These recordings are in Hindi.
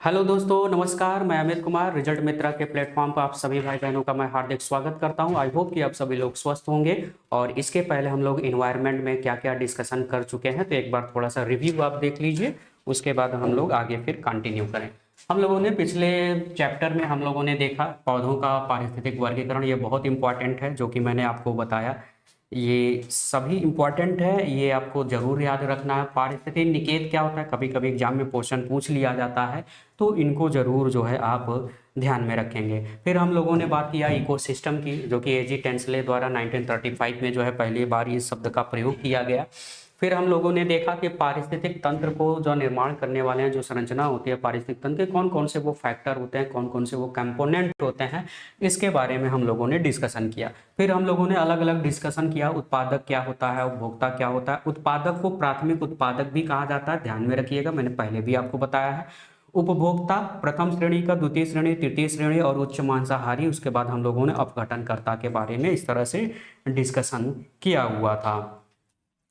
हेलो दोस्तों, नमस्कार। मैं अमित कुमार, रिजल्ट मित्रा के प्लेटफॉर्म पर आप सभी भाई बहनों का मैं हार्दिक स्वागत करता हूं। आई होप कि आप सभी लोग स्वस्थ होंगे। और इसके पहले हम लोग इन्वायरमेंट में क्या क्या डिस्कशन कर चुके हैं, तो एक बार थोड़ा सा रिव्यू आप देख लीजिए। उसके बाद हम लोग आगे फिर कंटिन्यू करें। हम लोगों ने पिछले चैप्टर में हम लोगों ने देखा पौधों का पारिस्थितिक वर्गीकरण। ये बहुत इंपॉर्टेंट है, जो कि मैंने आपको बताया। ये सभी इम्पॉर्टेंट है, ये आपको जरूर याद रखना है। पारिस्थितिक निकेत क्या होता है, कभी कभी एग्जाम में क्वेश्चन पूछ लिया जाता है, तो इनको जरूर जो है आप ध्यान में रखेंगे। फिर हम लोगों ने बात किया इकोसिस्टम की, जो कि एजी टेंसले द्वारा 1935 में जो है पहली बार इस शब्द का प्रयोग किया गया। फिर हम लोगों ने देखा कि पारिस्थितिक तंत्र को जो निर्माण करने वाले हैं, जो संरचना होती है पारिस्थितिक तंत्र के, कौन कौन से वो फैक्टर होते हैं, कौन कौन से वो कंपोनेंट होते हैं, इसके बारे में हम लोगों ने डिस्कशन किया। फिर हम लोगों ने अलग अलग डिस्कशन किया, उत्पादक क्या होता है, उपभोक्ता क्या होता है। उत्पादक को प्राथमिक उत्पादक भी कहा जाता है, ध्यान में रखिएगा, मैंने पहले भी आपको बताया है। उपभोक्ता प्रथम श्रेणी का, द्वितीय श्रेणी, तृतीय श्रेणी और उच्च मांसाहारी। उसके बाद हम लोगों ने अपघटनकर्ता के बारे में इस तरह से डिस्कशन किया हुआ था।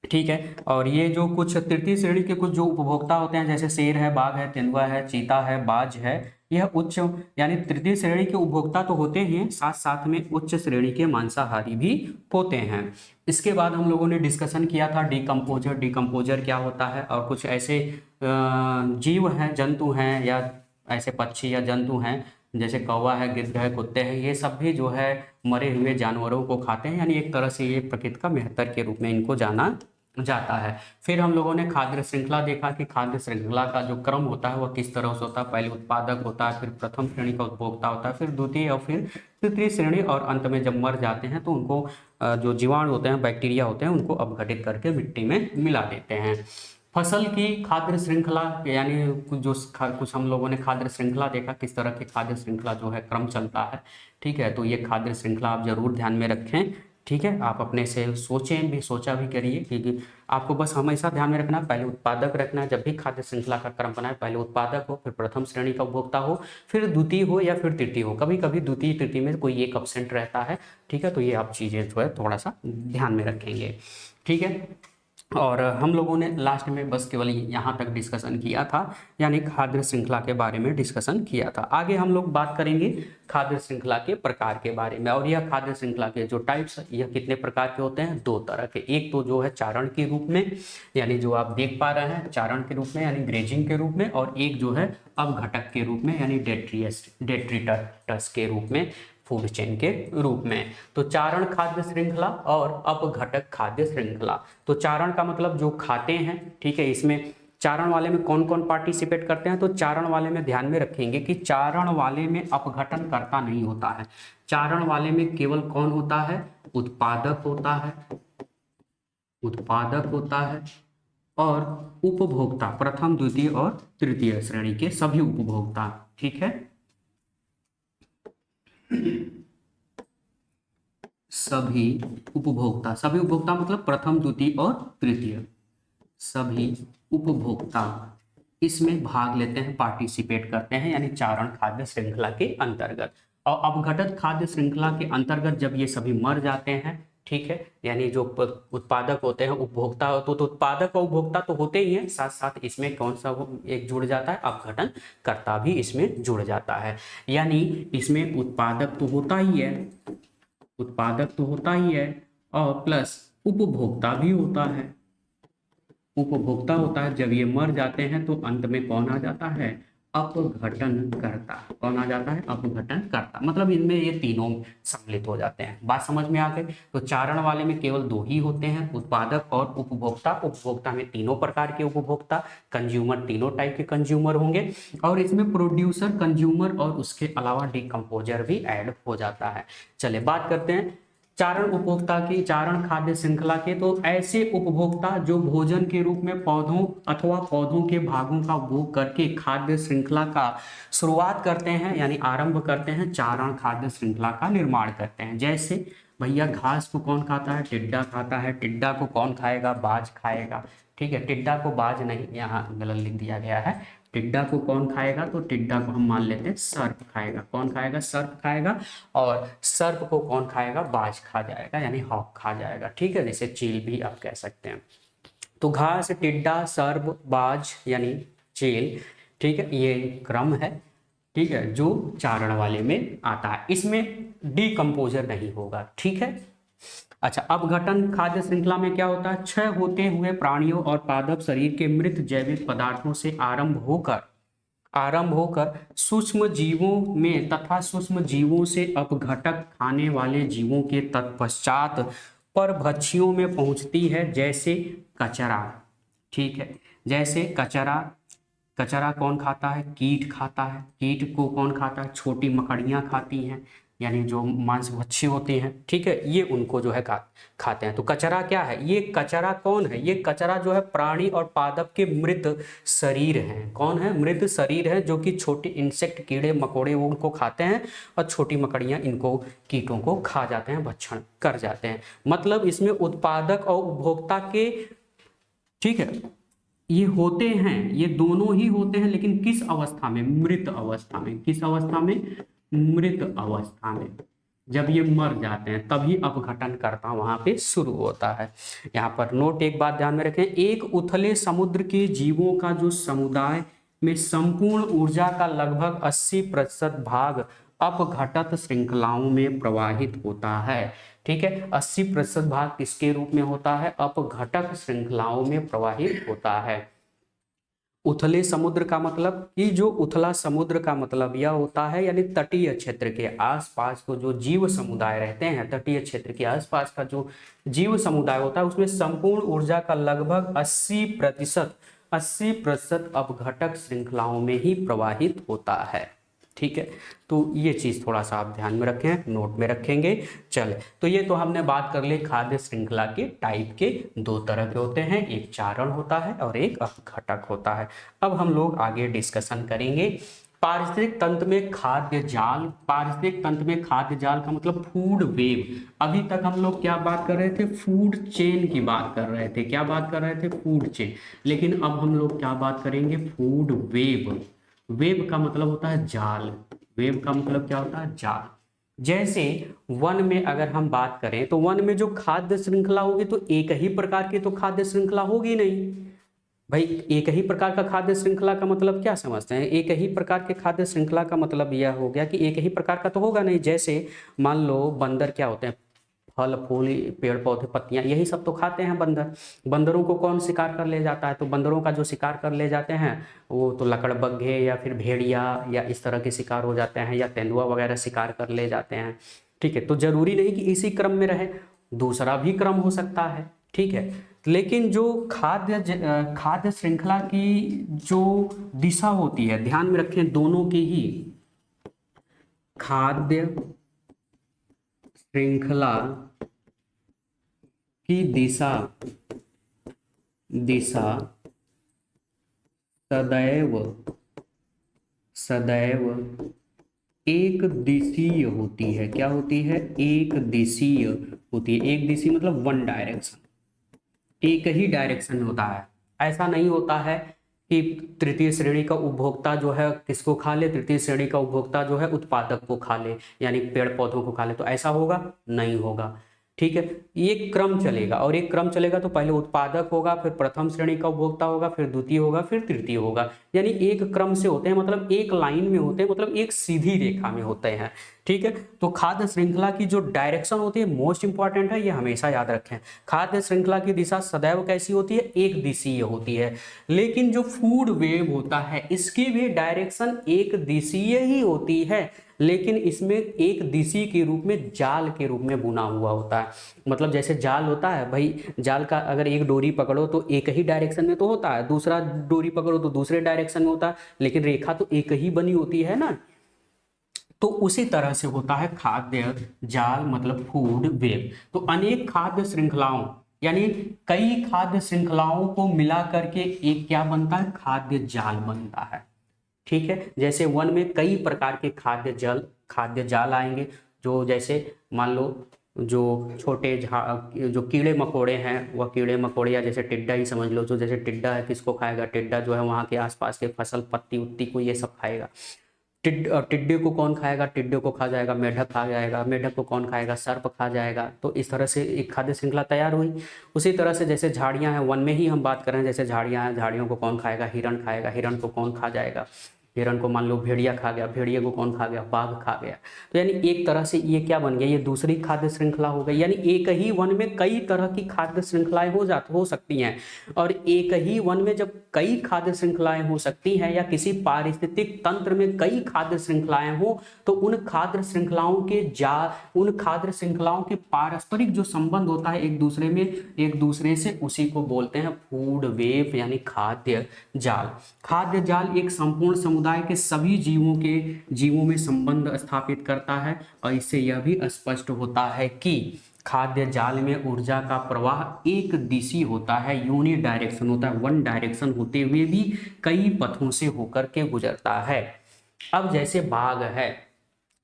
ठीक है। और ये जो कुछ तृतीय श्रेणी के कुछ जो उपभोक्ता होते हैं, जैसे शेर है, बाघ है, तेंदुआ है, चीता है, बाज है, यह उच्च यानी तृतीय श्रेणी के उपभोक्ता तो होते ही हैं, साथ साथ में उच्च श्रेणी के मांसाहारी भी होते हैं। इसके बाद हम लोगों ने डिस्कशन किया था डिकम्पोजर। डिकम्पोजर क्या होता है, और कुछ ऐसे जीव हैं, जंतु हैं, या ऐसे पक्षी या जंतु हैं, जैसे कौवा है, गिद्ध है, कुत्ते हैं, ये सब भी जो है मरे हुए जानवरों को खाते हैं। यानी एक तरह से ये प्रकृति का मेहतर के रूप में इनको जाना जाता है। फिर हम लोगों ने खाद्य श्रृंखला देखा कि खाद्य श्रृंखला का जो क्रम होता है वह किस तरह से होता है। पहले उत्पादक होता है, फिर प्रथम श्रेणी का उपभोक्ता होता है, फिर द्वितीय और फिर तृतीय श्रेणी, और अंत में जब मर जाते हैं तो उनको जो जीवाणु होते हैं, बैक्टीरिया होते हैं, उनको अपघटित करके मिट्टी में मिला देते हैं। फसल की खाद्य श्रृंखला, यानी कुछ हम लोगों ने खाद्य श्रृंखला देखा, किस तरह की खाद्य श्रृंखला जो है क्रम चलता है। ठीक है, तो ये खाद्य श्रृंखला आप जरूर ध्यान में रखें। ठीक है, आप अपने से सोचें भी, सोचा भी करिए, क्योंकि आपको बस हमेशा ध्यान में रखना, पहले उत्पादक रखना है। जब भी खाद्य श्रृंखला का क्रम बनाए, पहले उत्पादक हो, फिर प्रथम श्रेणी का उपभोक्ता हो, फिर द्वितीय हो, या फिर तृतीय हो। कभी कभी द्वितीय तृतीय में कोई एक अपसेंट रहता है। ठीक है, तो ये आप चीज़ें जो है थोड़ा सा ध्यान में रखेंगे। ठीक है। और हम लोगों ने लास्ट में बस केवल यहाँ तक डिस्कशन किया था, यानी खाद्य श्रृंखला के बारे में डिस्कशन किया था। आगे हम लोग बात करेंगे खाद्य श्रृंखला के प्रकार के बारे में। और यह खाद्य श्रृंखला के जो टाइप्स, यह कितने प्रकार के होते हैं? दो तरह के। एक तो जो है चारण के रूप में, यानी जो आप देख पा रहे हैं चारण के रूप में, यानी ग्रेजिंग के रूप में, और एक जो है अपघटक के रूप में, यानी डेट्रीटस के रूप में, फूड चेन के रूप में। तो चारण खाद्य श्रृंखला और अपघटक खाद्य श्रृंखला। तो चारण का मतलब जो खाते हैं। ठीक है, इसमें चारण वाले में कौन कौन पार्टिसिपेट करते हैं? तो चारण वाले में ध्यान में रखेंगे कि चारण वाले में अपघटन करता नहीं होता है। चारण वाले में केवल कौन होता है? उत्पादक होता है, उत्पादक होता है, और उपभोक्ता, प्रथम द्वितीय और तृतीय श्रेणी के सभी उपभोक्ता। ठीक है, सभी उपभोक्ता, सभी उपभोक्ता मतलब प्रथम द्वितीय और तृतीय सभी उपभोक्ता इसमें भाग लेते हैं, पार्टिसिपेट करते हैं, यानी चारण खाद्य श्रृंखला के अंतर्गत। और अपघटक खाद्य श्रृंखला के अंतर्गत जब ये सभी मर जाते हैं, ठीक है, यानी जो उत्पादक होते हैं, उपभोक्ता तो उत्पादक और उपभोक्ता तो होते ही हैं, साथ साथ इसमें कौन सा एक जुड़ जाता है? अपघटन कर्ता भी इसमें जुड़ जाता है। यानी इसमें उत्पादक तो होता ही है, उत्पादक तो होता ही है, और प्लस उपभोक्ता भी होता है, उपभोक्ता होता है। जब ये मर जाते हैं तो अंत में कौन आ जाता है? अपघटन करता। कौन आ जाता है? अपघटन करता। मतलब इनमें ये तीनों सम्मिलित हो जाते हैं। बात समझ में आ गई? तो चारण वाले में केवल दो ही होते हैं, उत्पादक और उपभोक्ता। उपभोक्ता में तीनों प्रकार के उपभोक्ता, कंज्यूमर, तीनों टाइप के कंज्यूमर होंगे, और इसमें प्रोड्यूसर, कंज्यूमर और उसके अलावा डिकम्पोजर भी ऐड हो जाता है। चलिए बात करते हैं चारण उपभोक्ता की, चारण खाद्य श्रृंखला के। तो ऐसे उपभोक्ता जो भोजन के रूप में पौधों अथवा पौधों के भागों का उपभोग करके खाद्य श्रृंखला का शुरुआत करते हैं, यानी आरंभ करते हैं, चारण खाद्य श्रृंखला का निर्माण करते हैं। जैसे भैया घास को कौन खाता है? टिड्डा खाता है। टिड्डा को कौन खाएगा? बाज खाएगा। ठीक है, टिड्डा को बाज नहीं, यहाँ गलत लिख दिया गया है। टिड्डा को कौन खाएगा? तो टिड्डा को हम मान लेते हैं सर्प खाएगा। कौन खाएगा? सर्प खाएगा। और सर्प को कौन खाएगा? बाज खा जाएगा, यानी हॉक खा जाएगा। ठीक है, जैसे चील भी आप कह सकते हैं। तो घास, टिड्डा, सर्प, बाज यानी चील, ठीक है, ये क्रम है, ठीक है, जो चारण वाले में आता है, इसमें डिकम्पोजर नहीं होगा। ठीक है, अच्छा, अपघटन खाद्य श्रृंखला में क्या होता है? क्षय होते हुए प्राणियों और पादप शरीर के मृत जैविक पदार्थों से आरंभ होकर सूक्ष्म जीवों में तथा सूक्ष्म जीवों से अपघटक खाने वाले जीवों के तत्पश्चात परभक्षियों में पहुंचती है, जैसे कचरा। ठीक है, जैसे कचरा, कचरा कौन खाता है? कीट खाता है। कीट को कौन खाता है? छोटी मकड़ियाँ खाती हैं, यानी जो मांसभक्षी होती हैं। ठीक है, ये उनको जो है खाते हैं। तो कचरा क्या है? ये कचरा कौन है? ये कचरा जो है प्राणी और पादप के मृत शरीर हैं। कौन है? मृत शरीर है, जो कि छोटे इंसेक्ट, कीड़े मकोड़े, वो उनको खाते हैं और छोटी मकड़ियाँ इनको, कीटों को खा जाते हैं, भक्षण कर जाते हैं। मतलब इसमें उत्पादक और उपभोक्ता के, ठीक है, ये होते हैं, ये दोनों ही होते हैं, लेकिन किस अवस्था में? मृत अवस्था में। किस अवस्था में? मृत अवस्था में। जब ये मर जाते हैं तभी अपघटन करता वहां पे शुरू होता है। यहाँ पर नोट, एक बात ध्यान में रखें, एक उथले समुद्र के जीवों का जो समुदाय में संपूर्ण ऊर्जा का लगभग 80% भाग अपघटत श्रृंखलाओं में प्रवाहित होता है। ठीक है, 80% भाग किसके रूप में होता है? अपघटक श्रृंखलाओं में प्रवाहित होता है। उथले समुद्र का मतलब कि जो उथला समुद्र का मतलब यह होता है, यानी तटीय क्षेत्र के आसपास को जो जीव समुदाय रहते हैं, तटीय क्षेत्र के आसपास का जो जीव समुदाय होता है, उसमें संपूर्ण ऊर्जा का लगभग 80% अपघटक श्रृंखलाओं में ही प्रवाहित होता है। ठीक है, तो ये चीज थोड़ा सा आप ध्यान में रखें, नोट में रखेंगे। चले, तो ये तो हमने बात कर ली खाद्य श्रृंखला के टाइप के, दो तरह के होते हैं, एक चारण होता है और एक अपघटक होता है। अब हम लोग आगे डिस्कशन करेंगे पारिस्थितिक तंत्र में खाद्य जाल। पारिस्थितिक तंत्र में खाद्य जाल का मतलब फूड वेब। अभी तक हम लोग क्या बात कर रहे थे? फूड चेन की बात कर रहे थे। क्या बात कर रहे थे? Food chain. लेकिन अब हम लोग क्या बात करेंगे? Food web. वेब का मतलब होता है जाल। वेब का मतलब क्या होता है? जाल। जैसे वन में अगर हम बात करें तो वन में जो खाद्य श्रृंखला होगी तो एक ही प्रकार की तो खाद्य श्रृंखला होगी नहीं भाई। एक ही प्रकार का खाद्य श्रृंखला का मतलब क्या समझते हैं? एक ही प्रकार के खाद्य श्रृंखला का मतलब यह हो गया कि एक ही प्रकार का तो होगा नहीं। जैसे मान लो बंदर क्या होते हैं? फल फूल, पेड़ पौधे, पत्तियां, यही सब तो खाते हैं बंदर। बंदरों को कौन शिकार कर ले जाता है? तो बंदरों का जो शिकार कर ले जाते हैं वो तो लकड़बग्घे या फिर भेड़िया या इस तरह के शिकार हो जाते हैं, या तेंदुआ वगैरह शिकार कर ले जाते हैं। ठीक है, तो जरूरी नहीं कि इसी क्रम में रहे, दूसरा भी क्रम हो सकता है। ठीक है, लेकिन जो खाद्य श्रृंखला की जो दिशा होती है, ध्यान में रखें, दोनों की ही खाद्य श्रृंखला की दिशा दिशा सदैव सदैव एक दिशीय होती है। क्या होती है? एक दिशीय होती है। एक दिशीय मतलब वन डायरेक्शन, एक ही डायरेक्शन होता है। ऐसा नहीं होता है कि तृतीय श्रेणी का उपभोक्ता जो है किसको खा ले, तृतीय श्रेणी का उपभोक्ता जो है उत्पादक को खा ले, यानी पेड़ पौधों को खा ले, तो ऐसा होगा? नहीं होगा। ठीक है, ये क्रम चलेगा, और एक क्रम चलेगा तो पहले उत्पादक होगा, फिर प्रथम श्रेणी का उपभोक्ता होगा, फिर द्वितीय होगा, फिर तृतीय होगा। यानी एक क्रम से होते हैं, मतलब एक लाइन में होते हैं, मतलब एक सीधी रेखा में होते हैं। ठीक है, तो खाद्य श्रृंखला की जो डायरेक्शन होती है मोस्ट इंपॉर्टेंट है, ये हमेशा याद रखें। खाद्य श्रृंखला की दिशा सदैव कैसी होती है? एक दिशीय होती है। लेकिन जो फूड वेव होता है इसकी भी डायरेक्शन एक दिशीय ही होती है, लेकिन इसमें एक दिशी के रूप में, जाल के रूप में बुना हुआ होता है। मतलब जैसे जाल होता है भाई, जाल का अगर एक डोरी पकड़ो तो एक ही डायरेक्शन में तो होता है, दूसरा डोरी पकड़ो तो दूसरे डायरेक्शन में होता है, लेकिन रेखा तो एक ही बनी होती है ना। तो उसी तरह से होता है खाद्य जाल, मतलब फूड वेब। तो अनेक खाद्य श्रृंखलाओं, यानी कई खाद्य श्रृंखलाओं को मिला करके एक क्या बनता है? खाद्य जाल बनता है। ठीक है, जैसे वन में कई प्रकार के खाद्य जाल आएंगे, जो जैसे मान लो जो छोटे जो कीड़े मकोड़े हैं, वह कीड़े मकोड़े, या जैसे टिड्डा ही समझ लो, जो जैसे टिड्डा है किसको खाएगा? टिड्डा जो है वहाँ के आसपास के फसल, पत्ती उत्ती को, ये सब खाएगा। टिड्डे को कौन खाएगा, टिड्डे को खा जाएगा, मेढक खा जाएगा, मेढक को कौन खाएगा, सर्प खा जाएगा। तो इस तरह से एक खाद्य श्रृंखला तैयार हुई। उसी तरह से जैसे झाड़ियां हैं, वन में ही हम बात कर रहे हैं, जैसे झाड़ियां हैं, झाड़ियों को कौन खाएगा, हिरण खाएगा, हिरण को कौन खा जाएगा, हिरण को मान लो भेड़िया खा गया, भेड़िए को कौन खा गया, बाघ खा गया। तो यानी एक तरह से ये क्या बन गया, ये दूसरी खाद्य श्रृंखला हो गई। यानी एक ही वन में कई तरह की खाद्य श्रृंखलाएं हो सकती हैं। और एक ही वन में जब कई खाद्य श्रृंखलाएं हो सकती हैं, या किसी पारिस्थितिक तंत्र में कई खाद्य श्रृंखलाएं हो, तो उन खाद्य श्रृंखलाओं के पारस्परिक जो संबंध होता है एक दूसरे से, उसी को बोलते हैं फूड वेव, यानी खाद्य जाल। खाद्य जाल एक संपूर्ण समुदाय के सभी जीवों में संबंध स्थापित करता है। और इससे यह भी स्पष्ट होता है कि खाद्य जाल में ऊर्जा का प्रवाह एक दिशी होता है, यूनि डायरेक्शन होता है, वन डायरेक्शन होते हुए भी कई पथों से होकर के गुजरता है। अब जैसे बाघ है,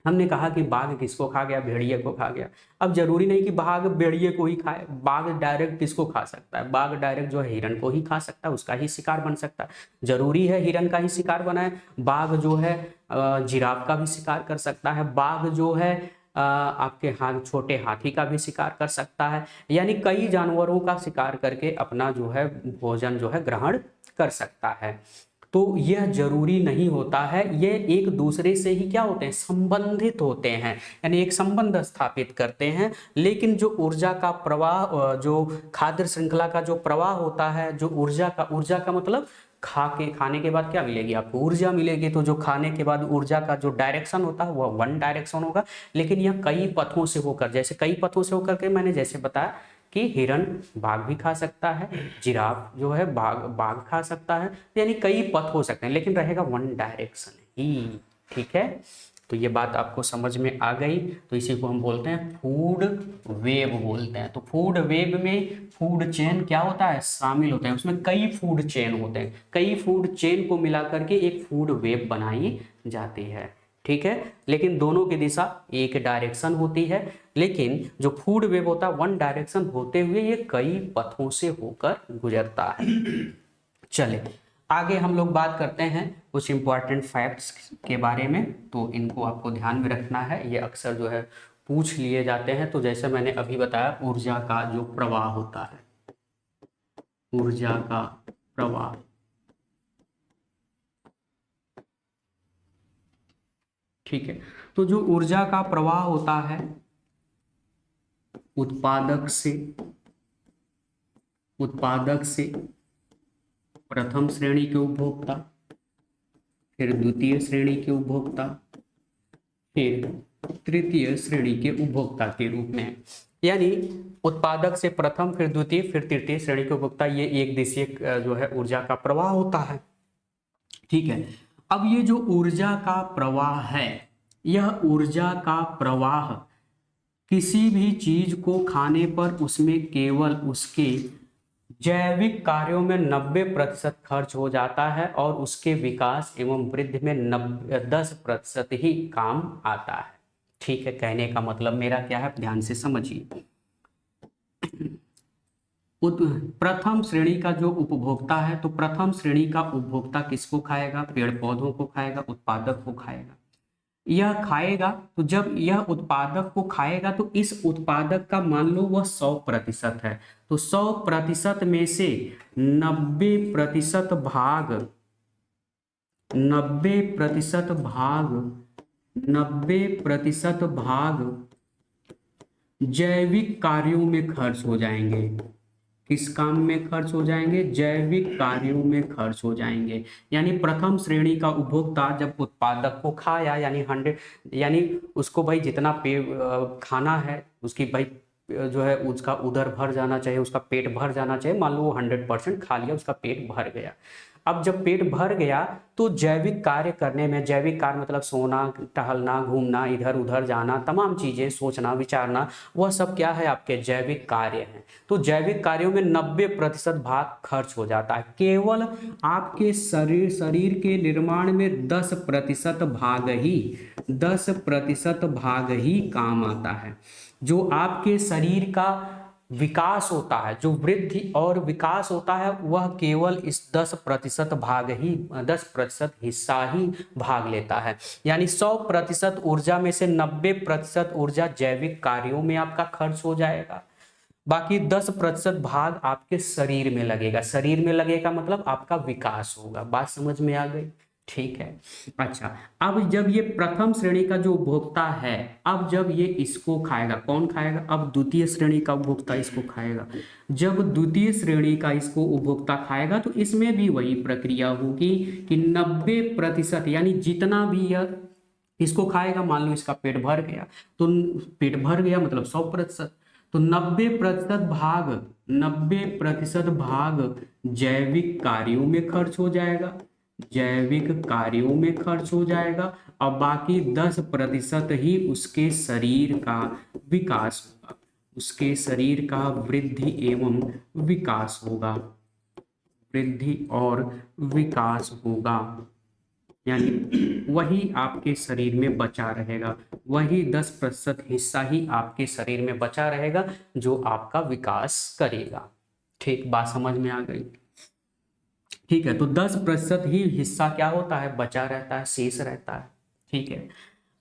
हमने कहा कि बाघ किसको खा गया, भेड़िए को खा गया। अब जरूरी नहीं कि बाघ भेड़िए को ही खाए, बाघ डायरेक्ट किसको खा सकता है, बाघ डायरेक्ट जो है हिरण को ही खा सकता है, उसका ही शिकार बन सकता है। जरूरी है हिरण का ही शिकार बनाए, बाघ जो है जिराफ का भी शिकार कर सकता है, बाघ जो है आपके छोटे हाथी का भी शिकार कर सकता है। यानी कई जानवरों का शिकार करके अपना जो है भोजन जो है ग्रहण कर सकता है। तो यह जरूरी नहीं होता है, ये एक दूसरे से ही क्या होते हैं, संबंधित होते हैं, यानी एक संबंध स्थापित करते हैं। लेकिन जो ऊर्जा का प्रवाह, जो खाद्य श्रृंखला का जो प्रवाह होता है, जो ऊर्जा का मतलब खाने के बाद क्या मिलेगी आपको, ऊर्जा मिलेगी। तो जो खाने के बाद ऊर्जा का जो डायरेक्शन होता है वह वन डायरेक्शन होगा। लेकिन यह कई पथों से होकर, जैसे कई पथों से होकर के मैंने जैसे बताया कि हिरण बाघ भी खा सकता है, जिराफ जो है बाघ खा सकता है, यानी कई पथ हो सकते हैं, लेकिन रहेगा वन डायरेक्शन ही। ठीक है, तो ये बात आपको समझ में आ गई। तो इसी को हम बोलते हैं फूड वेव बोलते हैं। तो फूड वेव में फूड चेन क्या होता है, शामिल होते हैं, उसमें कई फूड चेन होते हैं, कई फूड चेन को मिला करके एक फूड वेव बनाई जाती है। ठीक है, लेकिन दोनों की दिशा एक डायरेक्शन होती है, लेकिन जो फूड वेव होता है वन डायरेक्शन होते हुए ये कई पथों से होकर गुजरता है। चले आगे हम लोग बात करते हैं कुछ इंपॉर्टेंट फैक्ट्स के बारे में। तो इनको आपको ध्यान में रखना है, ये अक्सर जो है पूछ लिए जाते हैं। तो जैसे मैंने अभी बताया, ऊर्जा का जो प्रवाह होता है, ऊर्जा का प्रवाह, ठीक है, तो जो ऊर्जा का प्रवाह होता है उत्पादक से प्रथम श्रेणी के उपभोक्ता, फिर द्वितीय श्रेणी के उपभोक्ता, फिर तृतीय श्रेणी के उपभोक्ता के रूप में। यानी उत्पादक से प्रथम, फिर द्वितीय, फिर तृतीय श्रेणी के उपभोक्ता, ये एक दिशीय जो है ऊर्जा का प्रवाह होता है। ठीक है, अब ये जो ऊर्जा का प्रवाह है, यह ऊर्जा का प्रवाह किसी भी चीज को खाने पर उसमें केवल उसके जैविक कार्यों में 90% खर्च हो जाता है और उसके विकास एवं वृद्धि में 10% ही काम आता है। ठीक है, कहने का मतलब मेरा क्या है, ध्यान से समझिए। प्रथम श्रेणी का जो उपभोक्ता है, तो प्रथम श्रेणी का उपभोक्ता किसको खाएगा, पेड़ पौधों को खाएगा, उत्पादक को खाएगा। यह खाएगा, तो जब यह उत्पादक को खाएगा तो इस उत्पादक का मान लो वह 100% है, तो 100% में से 90% भाग 90% भाग जैविक कार्यों में खर्च हो जाएंगे। किस काम में खर्च हो जाएंगे, जैविक कार्यों में खर्च हो जाएंगे। यानी प्रथम श्रेणी का उपभोक्ता जब उत्पादक को खाया, यानी 100, यानी उसको भाई जितना खाना है, उसकी भाई जो है उसका उदर भर जाना चाहिए, उसका पेट भर जाना चाहिए। मान लो वो 100% खा लिया, उसका पेट भर गया। अब जब पेट भर गया तो जैविक कार्य करने में, जैविक कार्य मतलब सोना, टहलना, घूमना, इधर उधर जाना, तमाम चीजें, सोचना, विचारना, वह सब क्या है, आपके जैविक कार्य हैं। तो जैविक कार्यों में 90% भाग खर्च हो जाता है। केवल आपके शरीर के निर्माण में 10% भाग ही काम आता है। जो आपके शरीर का विकास होता है, जो वृद्धि और विकास होता है वह केवल इस 10% भाग ही 10% हिस्सा ही भाग लेता है। यानी 100% ऊर्जा में से 90% ऊर्जा जैविक कार्यों में आपका खर्च हो जाएगा, बाकी 10% भाग आपके शरीर में लगेगा। शरीर में लगेगा मतलब आपका विकास होगा। बात समझ में आ गई? ठीक है। अच्छा, अब जब ये प्रथम श्रेणी का जो उपभोक्ता है, अब जब ये इसको खाएगा, कौन खाएगा? अब द्वितीय श्रेणी का उपभोक्ता इसको खाएगा। जब द्वितीय श्रेणी का इसको उपभोक्ता खाएगा तो इसमें भी वही प्रक्रिया होगी कि 90% यानी जितना भी यह इसको खाएगा, मान लो इसका पेट भर गया, तो पेट भर गया मतलब 100%, तो 90% भाग जैविक कार्यों में खर्च हो जाएगा, जैविक कार्यों में खर्च हो जाएगा, और बाकी 10% ही उसके शरीर का विकास होगा, उसके शरीर का वृद्धि एवं विकास होगा, वृद्धि और विकास होगा। यानी वही आपके शरीर में बचा रहेगा, वही 10% हिस्सा ही आपके शरीर में बचा रहेगा जो आपका विकास करेगा। ठीक, बात समझ में आ गई? ठीक है, तो 10% ही हिस्सा क्या होता है? बचा रहता है, शेष रहता है। ठीक है।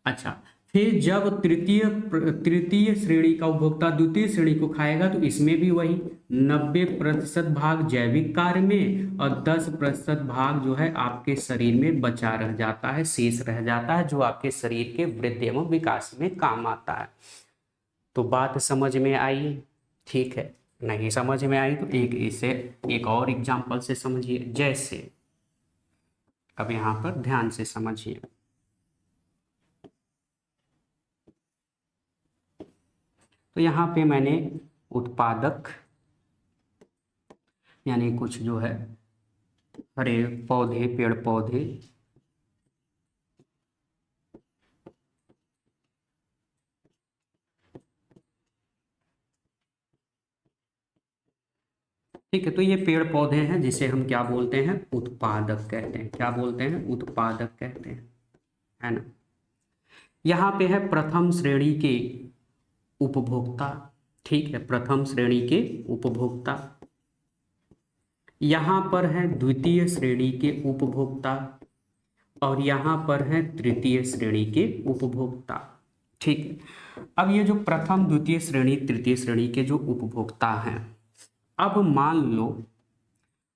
अच्छा, फिर जब तृतीय श्रेणी का उपभोक्ता द्वितीय श्रेणी को खाएगा तो इसमें भी वही 90% भाग जैविक कार्य में और 10% भाग जो है आपके शरीर में बचा रह जाता है, शेष रह जाता है, जो आपके शरीर के वृद्धि एवं विकास में काम आता है। तो बात समझ में आई? ठीक है। नहीं समझ में आई तो इसे एक और एग्जाम्पल से समझिए। जैसे अब यहाँ पर ध्यान से समझिए, तो यहाँ पे मैंने उत्पादक यानी कुछ जो है हरे पौधे, पेड़ पौधे, ठीक है, तो ये पेड़ पौधे हैं जिसे हम क्या बोलते हैं? उत्पादक कहते हैं। क्या बोलते हैं? उत्पादक कहते हैं, है ना। यहाँ पे है प्रथम श्रेणी के उपभोक्ता। ठीक है, प्रथम श्रेणी के उपभोक्ता। यहाँ पर है द्वितीय श्रेणी के उपभोक्ता और यहाँ पर है तृतीय श्रेणी के उपभोक्ता। ठीक है, अब ये जो प्रथम, द्वितीय श्रेणी, तृतीय श्रेणी के जो उपभोक्ता हैं, अब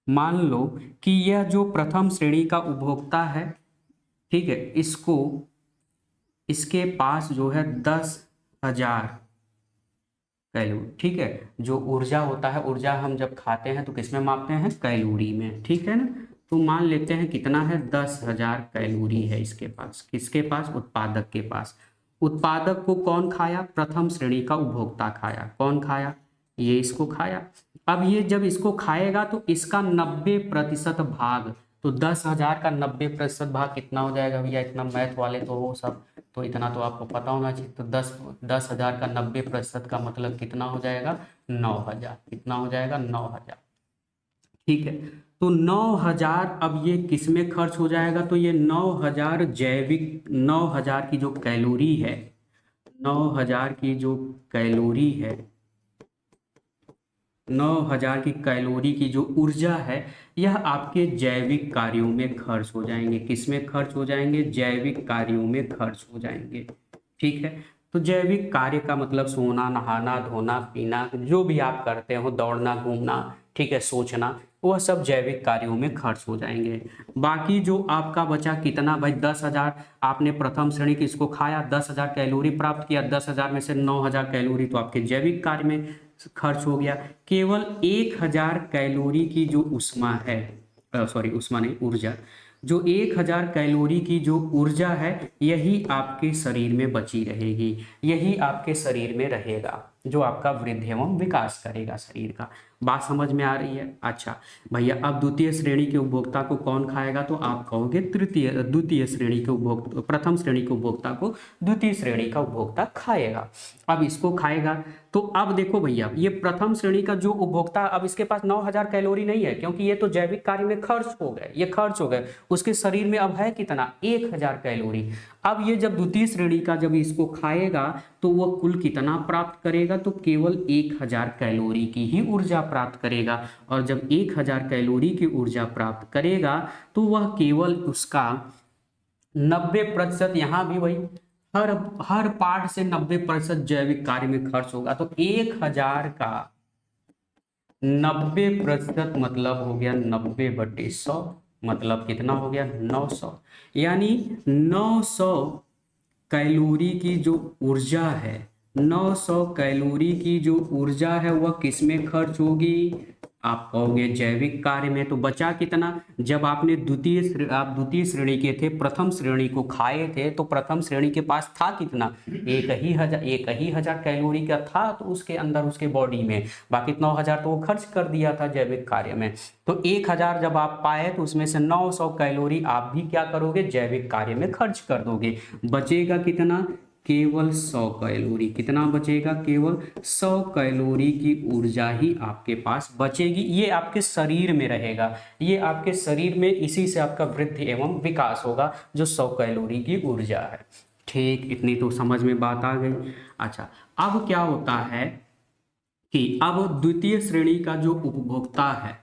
मान लो कि यह जो प्रथम श्रेणी का उपभोक्ता है, ठीक है, इसके पास जो है 10,000 कैलोरी। ठीक है, जो ऊर्जा होता है, ऊर्जा हम जब खाते हैं तो किस में मापते हैं? कैलोरी में। ठीक है ना, तो मान लेते हैं कितना है? 10,000 कैलोरी है इसके पास। किसके पास? उत्पादक के पास। उत्पादक को कौन खाया? प्रथम श्रेणी का उपभोक्ता खाया। कौन खाया? ये इसको खाया। अब ये जब इसको खाएगा तो इसका 90% भाग, तो 10,000 का 90% भाग कितना हो जाएगा भैया? इतना मैथ वाले तो हो सब, तो इतना तो आपको पता होना चाहिए। तो 10,000 का 90% का मतलब कितना हो जाएगा? 9,000। कितना हो जाएगा? 9,000। ठीक है, तो 9,000 अब ये किस में खर्च हो जाएगा? तो ये 9,000 जैविक, 9,000 की जो कैलोरी है, 9,000 की जो कैलोरी है, 9,000 की कैलोरी की जो ऊर्जा है, यह आपके जैविक कार्यों में खर्च हो जाएंगे। किस में खर्च हो जाएंगे? जैविक कार्यों में खर्च हो जाएंगे। ठीक है, तो जैविक कार्य का मतलब सोना, नहाना, धोना, पीना, जो भी आप करते हो, दौड़ना, घूमना, ठीक है, सोचना, वह सब जैविक कार्यों में खर्च हो जाएंगे। बाकी जो आपका बचा कितना भाई? 10,000 आपने प्रथम श्रेणी की इसको खाया, 10,000 कैलोरी प्राप्त किया, 10,000 में से 9,000 कैलोरी तो आपके जैविक कार्य में खर्च हो गया। केवल 1,000 कैलोरी की जो ऊष्मा है, सॉरी ऊष्मा नहीं, ऊर्जा, जो 1,000 कैलोरी की जो ऊर्जा है, यही आपके शरीर में बची रहेगी, यही आपके शरीर में रहेगा, जो आपका वृद्धि एवं विकास करेगा शरीर का। बात समझ में आ रही है? अच्छा भैया, अब द्वितीय श्रेणी के उपभोक्ता को कौन खाएगा? तो आप कहोगे द्वितीय श्रेणी के उपभोक्ता, प्रथम श्रेणी के उपभोक्ता को द्वितीय श्रेणी का उपभोक्ता खाएगा। अब इसको खाएगा तो अब देखो भैया, ये प्रथम श्रेणी का जो उपभोक्ता, अब इसके पास 9,000 कैलोरी नहीं है, क्योंकि ये तो जैविक कार्य में खर्च हो गए, ये खर्च हो गए। उसके शरीर में अब है कितना? 1,000 कैलोरी। अब ये जब द्वितीय श्रेणी का जब इसको खाएगा तो वह कुल कितना प्राप्त करेगा? करेगा तो केवल 1000 कैलोरी की ही ऊर्जा प्राप्त करेगा। और जब 1000 कैलोरी की ऊर्जा प्राप्त करेगा तो वह केवल उसका 90%, यहाँ भी वही, हर हर पार्ट से 90% जैविक कार्य में खर्च होगा। तो 1000 का 90% मतलब हो गया 90/100, मतलब कितना हो गया 900। यानी 900 कैलोरी की जो ऊर्जा है, 900 कैलोरी की जो ऊर्जा है वह किस में खर्च होगी, आप कहोगे जैविक कार्य में। तो बचा कितना, जब आपने आप द्वितीय श्रेणी के थे, प्रथम श्रेणी को खाए थे तो प्रथम श्रेणी के पास था कितना, एक ही हजार कैलोरी का था तो उसके अंदर, उसके बॉडी में, बाकी 9000 तो वो खर्च कर दिया था जैविक कार्य में। तो 1000 जब आप पाए तो उसमें से 900 कैलोरी आप भी क्या करोगे, जैविक कार्य में खर्च कर दोगे। बचेगा कितना, केवल 100 कैलोरी। कितना बचेगा, केवल 100 कैलोरी की ऊर्जा ही आपके पास बचेगी। ये आपके शरीर में रहेगा, ये आपके शरीर में, इसी से आपका वृद्धि एवं विकास होगा, जो 100 कैलोरी की ऊर्जा है। ठीक, इतनी तो समझ में बात आ गई। अच्छा, अब क्या होता है कि अब द्वितीय श्रेणी का जो उपभोक्ता है,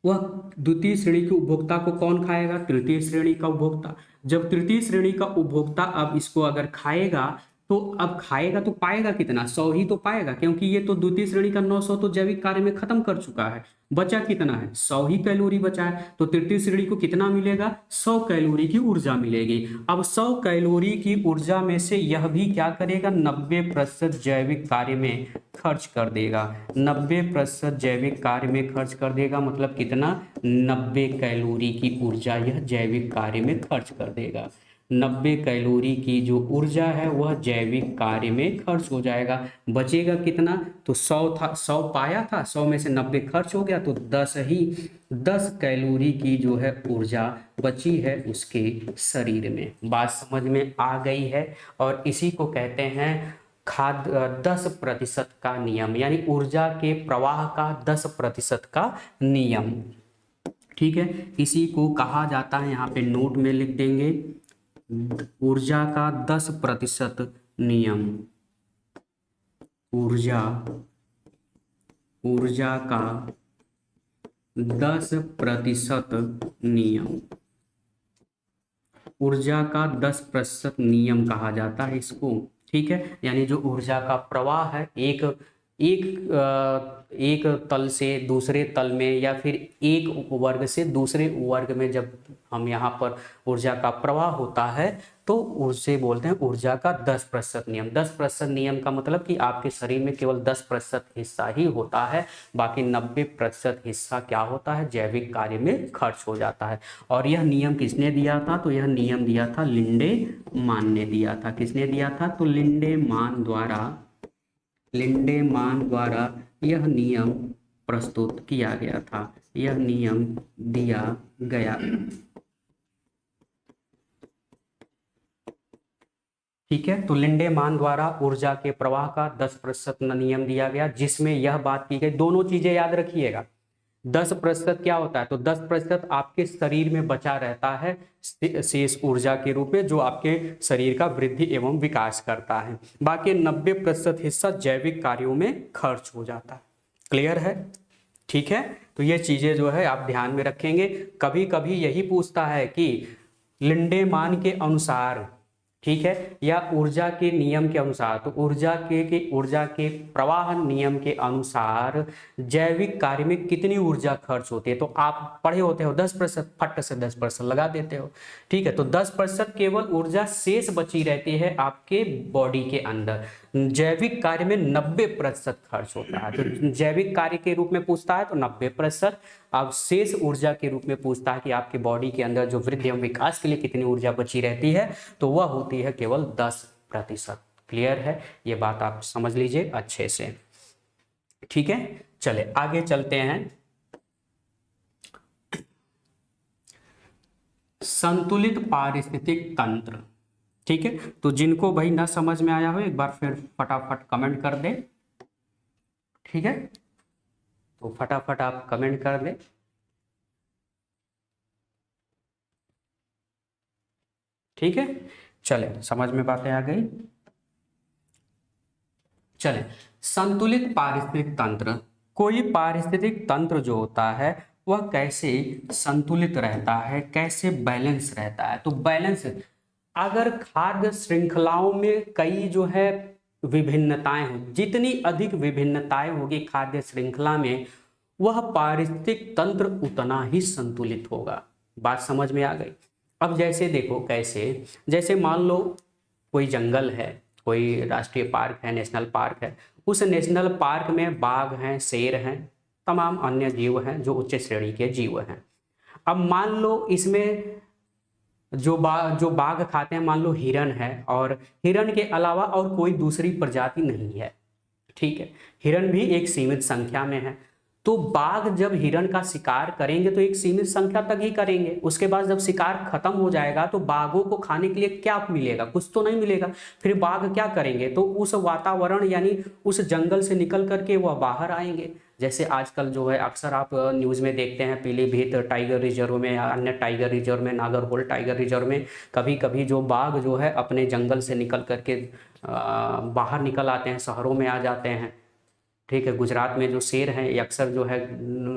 वह द्वितीय श्रेणी के उपभोक्ता को कौन खाएगा, तृतीय श्रेणी का उपभोक्ता। जब तृतीय श्रेणी का उपभोक्ता अब इसको अगर खाएगा तो अब खाएगा तो पाएगा कितना, 100 ही तो पाएगा, क्योंकि ये तो द्वितीय श्रेणी का 900 तो जैविक कार्य में खत्म कर चुका है। बचा कितना है, 100 ही कैलोरी बचा है। तो तृतीय श्रेणी को कितना मिलेगा, 100 कैलोरी की ऊर्जा मिलेगी। अब 100 कैलोरी की ऊर्जा में से यह भी क्या करेगा, 90% जैविक कार्य में खर्च कर देगा। 90% जैविक कार्य में खर्च कर देगा, मतलब कितना, 90 कैलोरी की ऊर्जा यह जैविक कार्य में खर्च कर देगा। 90 कैलोरी की जो ऊर्जा है वह जैविक कार्य में खर्च हो जाएगा। बचेगा कितना, तो 100 था, 100 पाया था, 100 में से 90 खर्च हो गया, तो 10 कैलोरी की जो है ऊर्जा बची है उसके शरीर में। बात समझ में आ गई है। और इसी को कहते हैं खाद्य 10% का नियम, यानी ऊर्जा के प्रवाह का 10% का नियम। ठीक है, इसी को कहा जाता है, यहाँ पे नोट में लिख देंगे, ऊर्जा का 10% नियम। ऊर्जा का 10% नियम, ऊर्जा का 10% नियम कहा जाता है इसको। ठीक है, यानी जो ऊर्जा का प्रवाह है, एक एक एक तल से दूसरे तल में, या फिर एक वर्ग से दूसरे वर्ग में, जब हम यहाँ पर ऊर्जा का प्रवाह होता है तो उसे बोलते हैं ऊर्जा का 10% नियम। 10% नियम का मतलब कि आपके शरीर में केवल 10% हिस्सा ही होता है, बाकी 90% हिस्सा क्या होता है, जैविक कार्य में खर्च हो जाता है। और यह नियम किसने दिया था, तो यह नियम दिया था लिंडे मान ने दिया था। किसने दिया था, तो लिंडेमान द्वारा यह नियम प्रस्तुत किया गया था, यह नियम दिया गया। ठीक है, तो लिंडेमान द्वारा ऊर्जा के प्रवाह का 10% नियम दिया गया, जिसमें यह बात की गई, दोनों चीजें याद रखिएगा। 10% क्या होता है, तो 10% आपके शरीर में बचा रहता है शेष ऊर्जा के रूप में, जो आपके शरीर का वृद्धि एवं विकास करता है। बाकी 90% हिस्सा जैविक कार्यों में खर्च हो जाता है। क्लियर है, ठीक है। तो ये चीजें जो है आप ध्यान में रखेंगे। कभी कभी यही पूछता है कि लिंडेमान के अनुसार, ठीक है, या ऊर्जा के नियम के अनुसार, तो ऊर्जा के प्रवाह नियम के अनुसार जैविक कार्य में कितनी ऊर्जा खर्च होती है, तो आप पढ़े होते हो 10%, फट से 10% लगा देते हो। ठीक है, तो 10% केवल ऊर्जा शेष बची रहती है आपके बॉडी के अंदर। जैविक कार्य में 90% खर्च होता है, तो जैविक कार्य के रूप में पूछता है तो 90%। अब शेष ऊर्जा के रूप में पूछता है कि आपके बॉडी के अंदर जो वृद्धि एवं विकास के लिए कितनी ऊर्जा बची रहती है, तो वह होती है केवल 10%। क्लियर है, ये बात आप समझ लीजिए अच्छे से। ठीक है, चले आगे चलते हैं। संतुलित पारिस्थितिक तंत्र। ठीक है, तो जिनको भाई ना समझ में आया हो एक बार फिर फटाफट कमेंट कर दे। ठीक है, तो फटाफट आप कमेंट कर दे। ठीक है, चले, समझ में बातें आ गई। चले, संतुलित पारिस्थितिक तंत्र, कोई पारिस्थितिक तंत्र जो होता है वह कैसे संतुलित रहता है, कैसे बैलेंस रहता है। तो बैलेंस, अगर खाद्य श्रृंखलाओं में कई जो है विभिन्नताएं हो, जितनी अधिक विभिन्नताएं होगी खाद्य श्रृंखला में, वह पारिस्थितिक तंत्र उतना ही संतुलित होगा। बात समझ में आ गई। अब जैसे देखो कैसे, जैसे मान लो कोई जंगल है, कोई राष्ट्रीय पार्क है, नेशनल पार्क है, उस नेशनल पार्क में बाघ हैं, शेर हैं, तमाम अन्य जीव हैं जो उच्च श्रेणी के जीव हैं। अब मान लो इसमें जो बाघ खाते हैं, मान लो हिरन है, और हिरन के अलावा और कोई दूसरी प्रजाति नहीं है, ठीक है, हिरन भी एक सीमित संख्या में है। तो बाघ जब हिरन का शिकार करेंगे तो एक सीमित संख्या तक ही करेंगे, उसके बाद जब शिकार खत्म हो जाएगा तो बाघों को खाने के लिए क्या मिलेगा, कुछ तो नहीं मिलेगा। फिर बाघ क्या करेंगे, तो उस वातावरण यानी उस जंगल से निकल करके वह बाहर आएंगे। जैसे आजकल जो है अक्सर आप न्यूज़ में देखते हैं, पीलीभीत टाइगर रिजर्व में या अन्य टाइगर रिजर्व में, नागरहोल टाइगर रिजर्व में कभी कभी जो बाघ जो है अपने जंगल से निकल करके बाहर निकल आते हैं, शहरों में आ जाते हैं। ठीक है, गुजरात में जो शेर हैं ये अक्सर जो है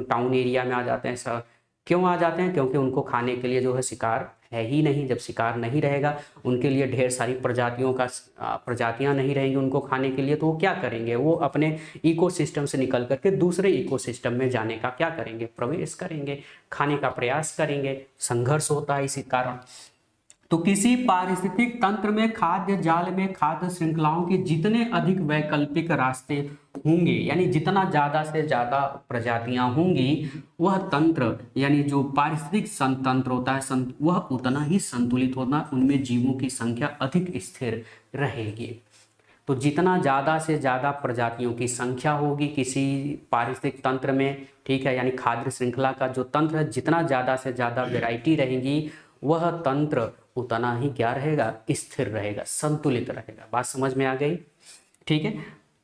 टाउन एरिया में आ जाते हैं। क्यों आ जाते हैं, क्योंकि उनको खाने के लिए जो है शिकार है ही नहीं। जब शिकार नहीं रहेगा, उनके लिए ढेर सारी प्रजातियां नहीं रहेंगी उनको खाने के लिए, तो वो क्या करेंगे, वो अपने इकोसिस्टम से निकल करके दूसरे इकोसिस्टम में जाने का क्या करेंगे, प्रवेश करेंगे, खाने का प्रयास करेंगे। संघर्ष होता है इसी कारण। तो किसी पारिस्थितिक तंत्र में, खाद्य जाल में, खाद्य श्रृंखलाओं के जितने अधिक वैकल्पिक रास्ते होंगे, यानी जितना ज्यादा से ज्यादा प्रजातियां होंगी, वह तंत्र यानी जो पारिस्थितिक तंत्र होता है वह उतना ही संतुलित होना, उनमें जीवों की संख्या अधिक स्थिर रहेगी। तो जितना ज़्यादा से ज़्यादा प्रजातियों की संख्या होगी किसी पारिस्थितिक तंत्र में, ठीक है, यानी खाद्य श्रृंखला का जो तंत्र है, जितना ज़्यादा से ज़्यादा वैरायटी रहेगी, वह तंत्र उतना ही क्या रहेगा, स्थिर रहेगा, संतुलित रहेगा। बात समझ में आ गई, ठीक है।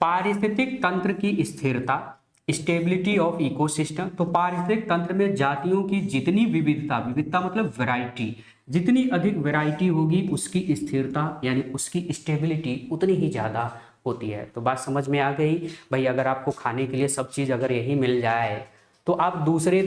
पारिस्थितिक तंत्र की स्थिरता, स्टेबिलिटी ऑफ इकोसिस्टम। तो पारिस्थितिक तंत्र में जातियों की जितनी विविधता, विविधता मतलब वैरायटी, जितनी अधिक वैरायटी होगी उसकी स्थिरता यानी उसकी स्टेबिलिटी उतनी ही ज़्यादा होती है। तो बात समझ में आ गई भाई। अगर आपको खाने के लिए सब चीज़ अगर यही मिल जाए तो आप दूसरे,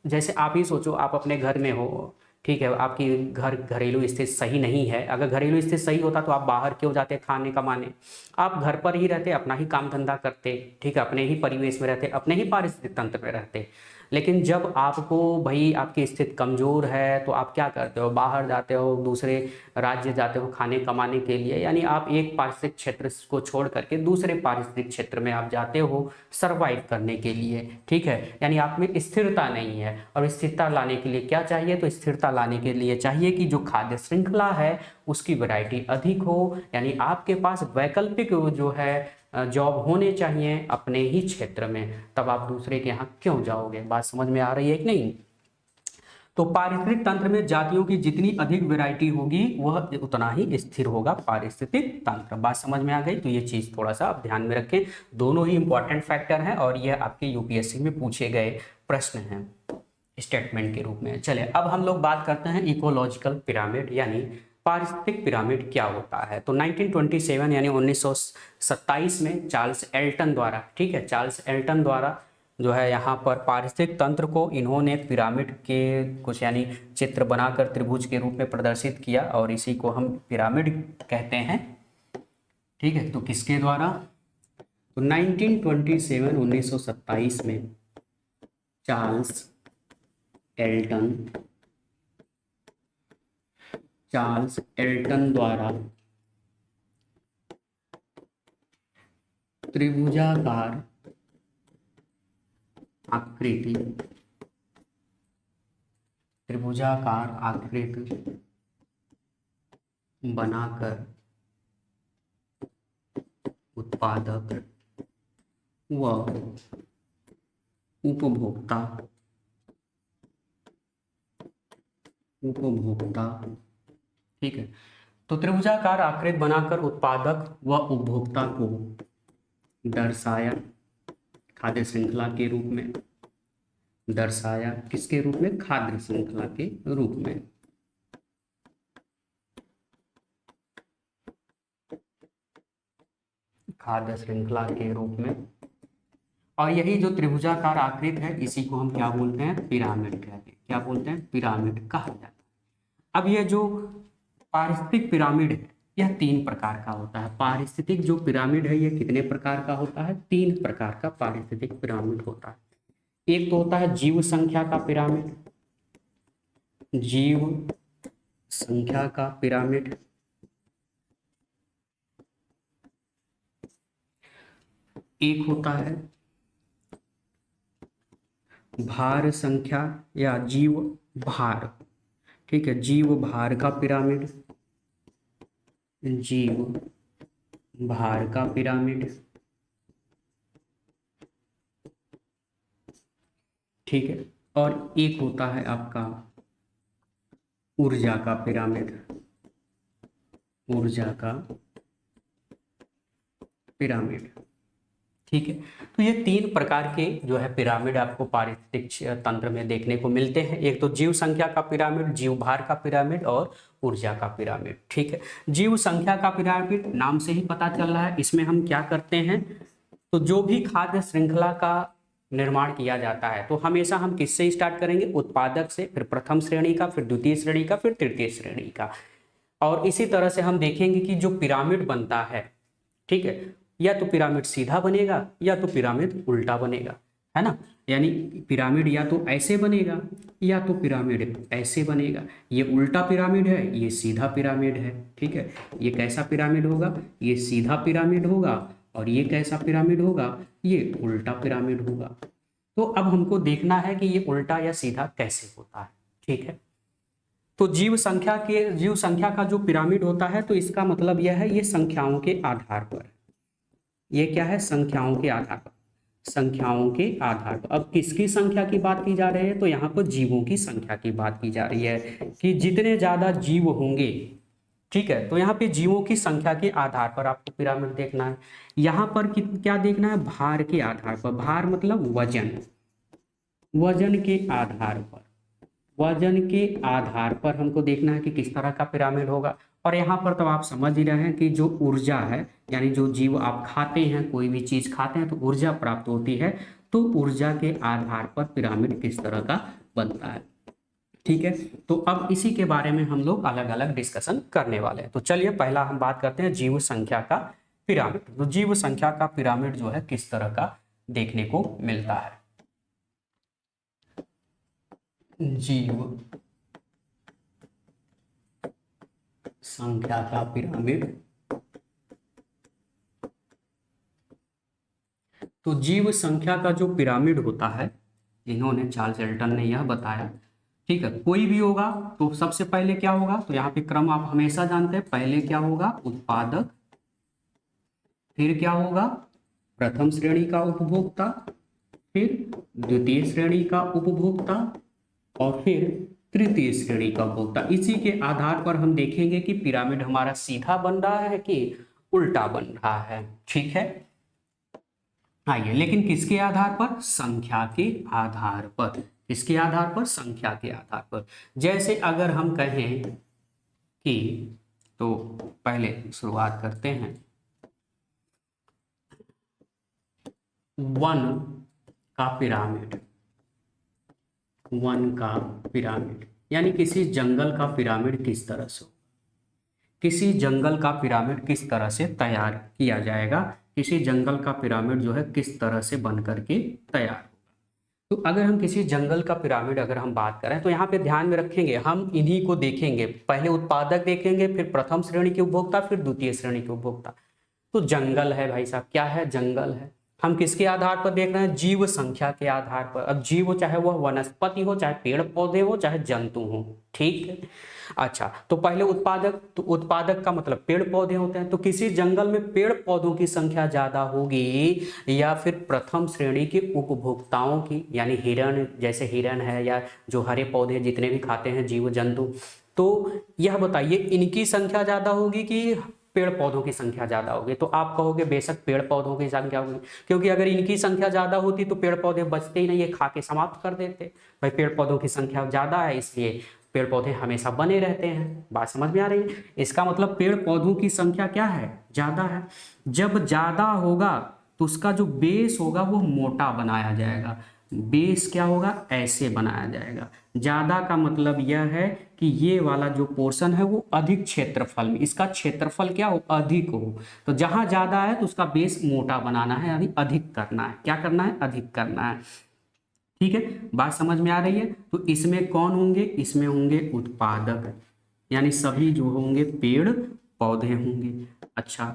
जैसे आप ही सोचो, आप अपने घर में हो, ठीक है, आपकी घरेलू स्थिति सही नहीं है। अगर घरेलू स्थिति सही होता तो आप बाहर क्यों जाते खाने कमाने, आप घर पर ही रहते, अपना ही काम धंधा करते, ठीक है, अपने ही परिवेश में रहते, अपने ही पारिस्थितिक तंत्र में रहते। लेकिन जब आपको भाई आपकी स्थिति कमज़ोर है तो आप क्या करते हो, बाहर जाते हो, दूसरे राज्य जाते हो खाने कमाने के लिए, यानी आप एक पारिस्थितिक क्षेत्र को छोड़ करके दूसरे पारिस्थितिक क्षेत्र में आप जाते हो सरवाइव करने के लिए, ठीक है। यानी आप में स्थिरता नहीं है, और स्थिरता लाने के लिए क्या चाहिए, तो स्थिरता लाने के लिए चाहिए कि जो खाद्य श्रृंखला है उसकी वैरायटी अधिक हो, यानी आपके पास वैकल्पिक जो है जॉब होने चाहिए अपने ही क्षेत्र में, तब आप दूसरे के यहाँ क्यों जाओगे। बात समझ में आ रही है कि नहीं। तो पारिस्थितिक तंत्र में जातियों की जितनी अधिक वैरायटी होगी वह उतना ही स्थिर होगा पारिस्थितिक तंत्र। बात समझ में आ गई। तो ये चीज थोड़ा सा आप ध्यान में रखें, दोनों ही इंपॉर्टेंट फैक्टर हैं और ये आपके यूपीएससी में पूछे गए प्रश्न हैं स्टेटमेंट के रूप में। चले, अब हम लोग बात करते हैं इकोलॉजिकल पिरामिड यानी पारिस्थितिक पिरामिड क्या होता है। तो 1927 यानी 1927 में चार्ल्स एल्टन द्वारा, ठीक है, चार्ल्स एल्टन द्वारा जो है यहाँ पर पारिस्थितिक तंत्र को इन्होंने पिरामिड के कुछ यानी चित्र बनाकर त्रिभुज के रूप में प्रदर्शित किया, और इसी को हम पिरामिड कहते हैं, ठीक है। तो किसके द्वारा, तो 1927 में चार्ल्स एल्टन द्वारा त्रिभुजाकार आकृति बनाकर उत्पादक व उपभोक्ता, ठीक है। तो त्रिभुजाकार आकृति बनाकर उत्पादक व उपभोक्ता को दर्शाया, खाद्य श्रृंखला के रूप में दर्शाया। किसके रूप में, खाद्य श्रृंखला के रूप में। खाद्य श्रृंखला के रूप में। और यही जो त्रिभुजाकार आकृति है इसी को हम क्या बोलते हैं, पिरामिड कहते हैं। क्या बोलते हैं, पिरामिड कहा जाता है। अब ये जो पारिस्थितिक पिरामिड है यह 3 प्रकार का होता है। पारिस्थितिक जो पिरामिड है ये कितने प्रकार का होता है, 3 प्रकार का पारिस्थितिक पिरामिड होता है। एक तो होता है जीव संख्या का पिरामिड, जीव संख्या का पिरामिड। एक होता है भार संख्या या जीव भार, ठीक है, जीव भार का पिरामिड, जीव भार का पिरामिड, ठीक है। और एक होता है आपका ऊर्जा का पिरामिड, ऊर्जा का पिरामिड, ठीक है। तो ये 3 प्रकार के जो है पिरामिड आपको पारिस्थितिक तंत्र में देखने को मिलते हैं। एक तो जीव संख्या का पिरामिड, जीव भार का पिरामिड और ऊर्जा का पिरामिड, ठीक है। जीव संख्या का पिरामिड नाम से ही पता चल रहा है, इसमें हम क्या करते हैं, तो जो भी खाद्य श्रृंखला का निर्माण किया जाता है तो हमेशा हम किससे स्टार्ट करेंगे, उत्पादक से, फिर प्रथम श्रेणी का, फिर द्वितीय श्रेणी का, फिर तृतीय श्रेणी का। और इसी तरह से हम देखेंगे कि जो पिरामिड बनता है, ठीक है, या तो पिरामिड सीधा बनेगा या तो पिरामिड उल्टा बनेगा, है ना। यानी पिरामिड या तो ऐसे बनेगा या तो पिरामिड ऐसे बनेगा। ये उल्टा पिरामिड है, ये सीधा पिरामिड है, ठीक है। ये कैसा पिरामिड होगा, ये सीधा पिरामिड होगा, और ये कैसा पिरामिड होगा, ये उल्टा पिरामिड होगा। तो अब हमको देखना है कि ये उल्टा या सीधा कैसे होता है, ठीक है। तो जीव संख्या का जो पिरामिड होता है तो इसका मतलब यह है ये संख्याओं के आधार पर, ये क्या है, संख्याओं के आधार पर, संख्याओं के आधार पर। अब किसकी संख्या की बात की जा रही है, तो यहाँ पर जीवों की संख्या की बात की जा रही है कि जितने ज्यादा जीव होंगे, ठीक है, तो यहाँ पे जीवों की संख्या के आधार पर आपको पिरामिड देखना है। यहाँ पर क्या देखना है, भार के आधार पर। भार मतलब वजन, वजन के आधार पर, वजन के आधार पर हमको देखना है कि किस तरह का पिरामिड होगा। और यहाँ पर तो आप समझ ही रहे हैं कि जो ऊर्जा है, यानी जो जीव आप खाते हैं, कोई भी चीज खाते हैं तो ऊर्जा प्राप्त होती है, तो ऊर्जा के आधार पर पिरामिड किस तरह का बनता है, ठीक है। तो अब इसी के बारे में हम लोग अलग अलग डिस्कशन करने वाले हैं। तो चलिए पहला हम बात करते हैं जीव संख्या का पिरामिड। तो जीव संख्या का पिरामिड जो है किस तरह का देखने को मिलता है। जीव संख्या का पिरामिड, तो जीव संख्या का जो पिरामिड होता है, इन्होंने चार्ल्स एल्टन ने यह बताया, ठीक है। कोई भी होगा तो सबसे पहले क्या होगा, तो यहाँ पे क्रम आप हमेशा जानते हैं, पहले क्या होगा, उत्पादक, फिर क्या होगा, प्रथम श्रेणी का उपभोक्ता, फिर द्वितीय श्रेणी का उपभोक्ता, और फिर तृतीय श्रेणी का उपभोक्ता। इसी के आधार पर हम देखेंगे कि पिरामिड हमारा सीधा बन रहा है कि उल्टा बन रहा है, ठीक है। आइए, लेकिन किसके आधार पर, संख्या के आधार पर। किसके आधार पर, संख्या के आधार पर। जैसे अगर हम कहें कि, तो पहले शुरुआत करते हैं, 1 का पिरामिड, 1 का पिरामिड, यानी किसी जंगल का पिरामिड किस तरह से, किसी जंगल का पिरामिड किस तरह से तैयार किया जाएगा, किसी जंगल का पिरामिड जो है किस तरह से बन करके तैयार होगा। तो अगर हम किसी जंगल का पिरामिड अगर हम बात करें तो यहाँ पे ध्यान में रखेंगे, हम इन्हीं को देखेंगे, पहले उत्पादक देखेंगे, फिर प्रथम श्रेणी के उपभोक्ता, फिर द्वितीय श्रेणी के उपभोक्ता। तो जंगल है भाई साहब, क्या है, जंगल है। हम किसके आधार पर देख रहे हैं, जीव संख्या के आधार पर। अब जीव चाहे वह वनस्पति हो, चाहे पेड़ पौधे हो, चाहे जंतु हो, ठीक है। अच्छा, तो पहले उत्पादक, तो उत्पादक का मतलब पेड़ पौधे होते हैं। तो किसी जंगल में पेड़ पौधों की संख्या ज्यादा होगी या फिर प्रथम श्रेणी के उपभोक्ताओं की, यानी हिरण, जैसे हिरण है या जो हरे पौधे जितने भी खाते हैं जीव जंतु, तो यह बताइए इनकी संख्या ज्यादा होगी कि पेड़ पौधों की संख्या ज्यादा होगी। तो आप कहोगे बेशक पेड़ पौधों की संख्या होगी, क्योंकि अगर इनकी संख्या ज्यादा होती तो पेड़ पौधे बचते ही नहीं, ये खा के समाप्त कर देते। भाई पेड़ पौधों की संख्या ज्यादा है इसलिए पेड़ पौधे हमेशा बने रहते हैं। बात समझ में आ रही है? इसका मतलब पेड़ पौधों की संख्या क्या है, ज़्यादा है। जब ज़्यादा होगा तो उसका जो बेस होगा वो मोटा बनाया जाएगा। बेस क्या होगा, ऐसे बनाया जाएगा। ज़्यादा का मतलब यह है कि ये वाला जो पोर्शन है वो अधिक क्षेत्रफल में, इसका क्षेत्रफल क्या हो, अधिक हो। तो जहाँ ज़्यादा है तो उसका बेस मोटा बनाना है, यानी अधिक करना है। क्या करना है, अधिक करना है। ठीक है, बात समझ में आ रही है? तो इसमें कौन होंगे, इसमें होंगे उत्पादक, यानी सभी जो होंगे पेड़ पौधे होंगे। अच्छा,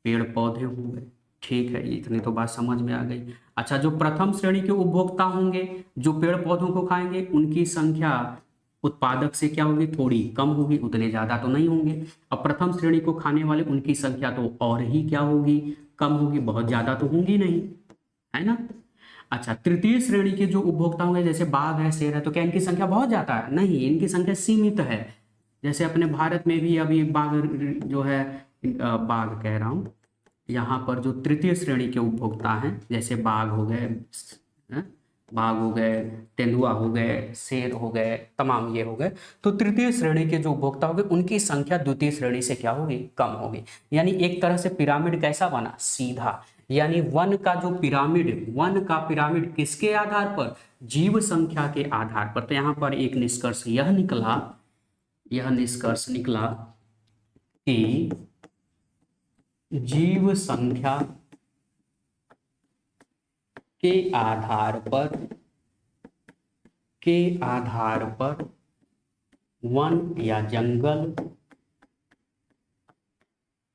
पेड़ पौधे होंगे, ठीक है, इतनी तो बात समझ में आ गई। अच्छा, जो प्रथम श्रेणी के उपभोक्ता होंगे, जो पेड़ पौधों को खाएंगे, उनकी संख्या उत्पादक से क्या होगी, थोड़ी कम होगी, उतने ज्यादा तो नहीं होंगे। अब प्रथम श्रेणी को खाने वाले, उनकी संख्या तो और ही क्या होगी, कम होगी, बहुत ज्यादा तो होंगी नहीं, है ना। अच्छा, तृतीय श्रेणी के जो उपभोक्ता होंगे, जैसे बाघ है, शेर है, तो क्या इनकी संख्या बहुत ज्यादा है, नहीं, इनकी संख्या सीमित है। जैसे अपने भारत में भी अभी बाघ जो है, बाघ कह रहा हूँ, यहाँ पर जो तृतीय श्रेणी के उपभोक्ता हैं, जैसे बाघ हो गए, बाघ हो गए, तेंदुआ हो गए, शेर हो गए, तमाम ये हो गए, तो तृतीय श्रेणी के जो उपभोक्ता हो गए उनकी संख्या द्वितीय श्रेणी से क्या होगी, कम होगी। यानी एक तरह से पिरामिड कैसा बना, सीधा। यानी वन का जो पिरामिड, वन का पिरामिड किसके आधार पर, जीव संख्या के आधार पर। तो यहाँ पर एक निष्कर्ष यह निकला, यह निष्कर्ष निकला कि जीव संख्या के आधार पर, के आधार पर वन या जंगल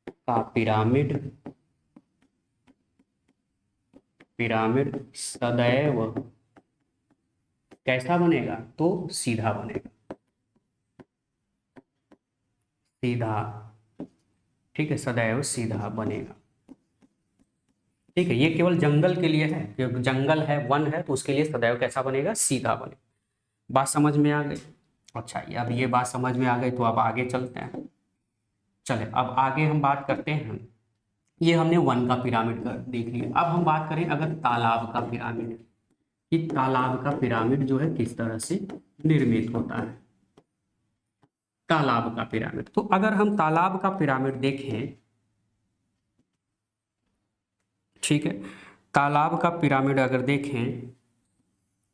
का पिरामिड, पिरामिड सदैव कैसा बनेगा, तो सीधा बनेगा, सीधा। ठीक है, सदैव सीधा बनेगा। ठीक है, ये केवल जंगल के लिए है, क्योंकि जंगल है, वन है, तो उसके लिए सदैव कैसा बनेगा, सीधा बनेगा। बात समझ में आ गई? अच्छा, अब ये बात समझ में आ गई तो अब आगे चलते हैं। चले, अब आगे हम बात करते हैं। ये हमने वन का पिरामिड कर देख लिया। अब हम बात करें अगर तालाब का पिरामिड, कि तालाब का पिरामिड जो है किस तरह से निर्मित होता है। तालाब का पिरामिड, तो अगर हम तालाब का पिरामिड देखें, ठीक है, तालाब का पिरामिड अगर देखें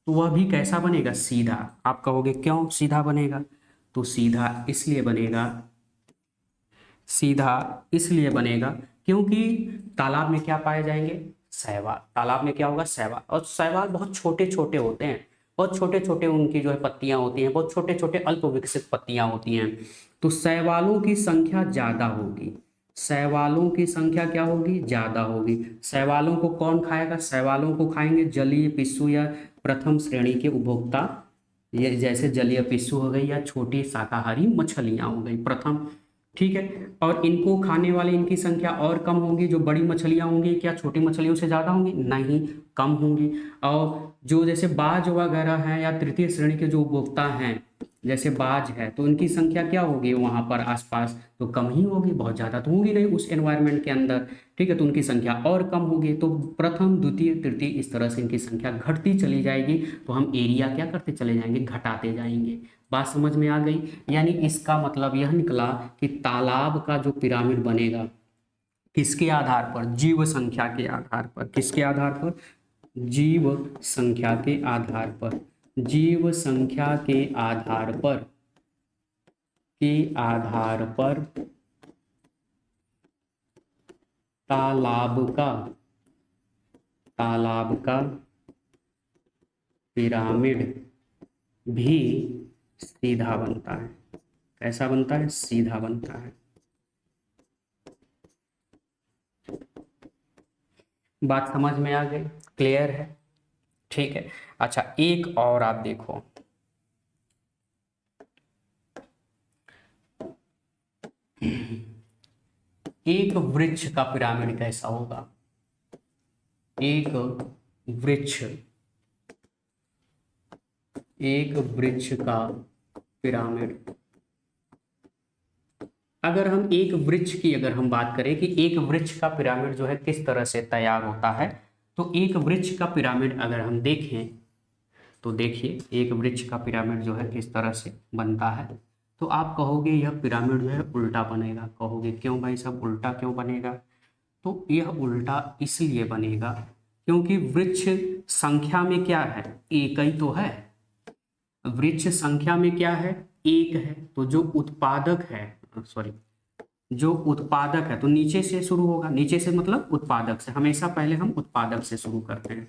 तो वह भी कैसा बनेगा, सीधा। आप कहोगे क्यों सीधा बनेगा, तो सीधा इसलिए बनेगा, सीधा इसलिए बनेगा क्योंकि तालाब में क्या पाए जाएंगे, शैवाल। तालाब में क्या होगा, शैवाल, और शैवाल बहुत छोटे छोटे होते हैं, बहुत छोटे छोटे उनकी जो है पत्तियां होती हैं, बहुत छोटे छोटे अल्प विकसित पत्तियां होती हैं। तो शैवालों की संख्या ज्यादा होगी, शैवालों की संख्या क्या होगी, ज्यादा होगी। शैवालों को कौन खाएगा, शैवालों को खाएंगे जलीय पिस्सू या प्रथम श्रेणी के उपभोक्ता, ये जैसे जलीय पिस्सू हो गई या छोटी शाकाहारी मछलियां हो गई, प्रथम। ठीक है, और इनको खाने वाले इनकी संख्या और कम होगी। जो बड़ी मछलियां होंगी क्या छोटी मछलियों से ज़्यादा होंगी, नहीं, कम होंगी। और जो जैसे बाज वगैरह हैं या तृतीय श्रेणी के जो उपभोक्ता हैं, जैसे बाज है, तो उनकी संख्या क्या होगी वहाँ पर आसपास, तो कम ही होगी, बहुत ज़्यादा तो होगी नहीं उस एनवायरनमेंट के अंदर। ठीक है, तो उनकी संख्या और कम होगी। तो प्रथम द्वितीय तृतीय इस तरह से इनकी संख्या घटती चली जाएगी। तो हम एरिया क्या करते चले जाएंगे, घटाते जाएंगे। बात समझ में आ गई? यानी इसका मतलब यह निकला कि तालाब का जो पिरामिड बनेगा किसके आधार पर, जीव संख्या के आधार पर। किसके आधार पर, जीव संख्या के आधार पर, जीव संख्या के आधार पर, के आधार पर तालाब का पिरामिड भी सीधा बनता है। कैसा बनता है, सीधा बनता है। बात समझ में आ गई, क्लियर है? ठीक है। अच्छा, एक और आप देखो, एक वृक्ष का पिरामिड कैसा होगा, एक वृक्ष, एक वृक्ष का पिरामिड। अगर हम एक वृक्ष की अगर हम बात करें कि एक वृक्ष का पिरामिड जो है किस तरह से तैयार होता है, तो एक वृक्ष का पिरामिड अगर हम देखें तो देखिए एक वृक्ष का पिरामिड जो है किस तरह से बनता है। तो आप कहोगे यह पिरामिड जो है उल्टा बनेगा, कहोगे क्यों भाई साहब उल्टा क्यों बनेगा? तो यह उल्टा इसलिए बनेगा क्योंकि वृक्ष संख्या में क्या है, एक ही तो है। वृक्ष संख्या में क्या है, एक है। तो जो उत्पादक है, सॉरी, जो उत्पादक है तो नीचे से शुरू होगा, नीचे से मतलब उत्पादक से, हमेशा पहले हम उत्पादक से शुरू करते हैं।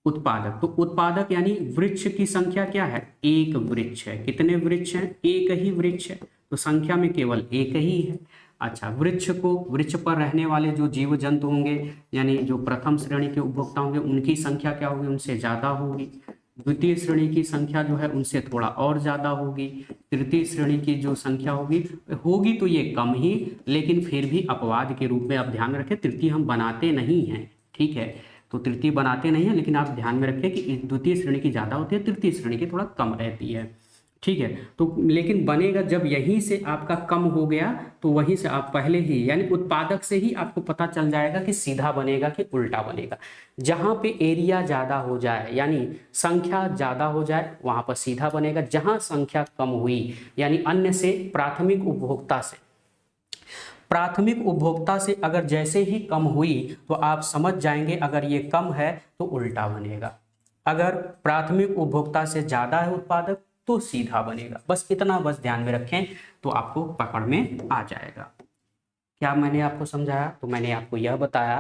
उत्पादक, तो उत्पादक यानी वृक्ष की संख्या क्या है, एक वृक्ष है। कितने वृक्ष हैं, एक ही वृक्ष है, तो संख्या में केवल एक ही है। अच्छा, वृक्ष पर रहने वाले जो जीव जंतु होंगे यानी जो प्रथम श्रेणी के उपभोक्ता होंगे उनकी संख्या क्या होगी, उनसे ज्यादा होगी। द्वितीय श्रेणी की संख्या जो है उनसे थोड़ा और ज्यादा होगी। तृतीय श्रेणी की जो संख्या होगी तो ये कम ही, लेकिन फिर भी अपवाद के रूप में आप ध्यान रखें, तृतीय हम बनाते नहीं हैं, ठीक है। तो तृतीय बनाते नहीं है, लेकिन आप ध्यान में रखें कि द्वितीय श्रेणी की ज़्यादा होती है, तृतीय श्रेणी की थोड़ा कम रहती है, ठीक है। तो लेकिन बनेगा जब यहीं से आपका कम हो गया तो वहीं से आप पहले ही यानी उत्पादक से ही आपको पता चल जाएगा कि सीधा बनेगा कि उल्टा बनेगा। जहाँ पे एरिया ज़्यादा हो जाए यानी संख्या ज़्यादा हो जाए वहाँ पर सीधा बनेगा। जहाँ संख्या कम हुई यानी अन्य से, प्राथमिक उपभोक्ता से अगर जैसे ही कम हुई तो आप समझ जाएंगे अगर ये कम है तो उल्टा बनेगा। अगर प्राथमिक उपभोक्ता से ज़्यादा है उत्पादक तो सीधा बनेगा। बस इतना बस ध्यान में रखें तो आपको पकड़ में आ जाएगा। क्या मैंने आपको समझाया? तो मैंने आपको यह बताया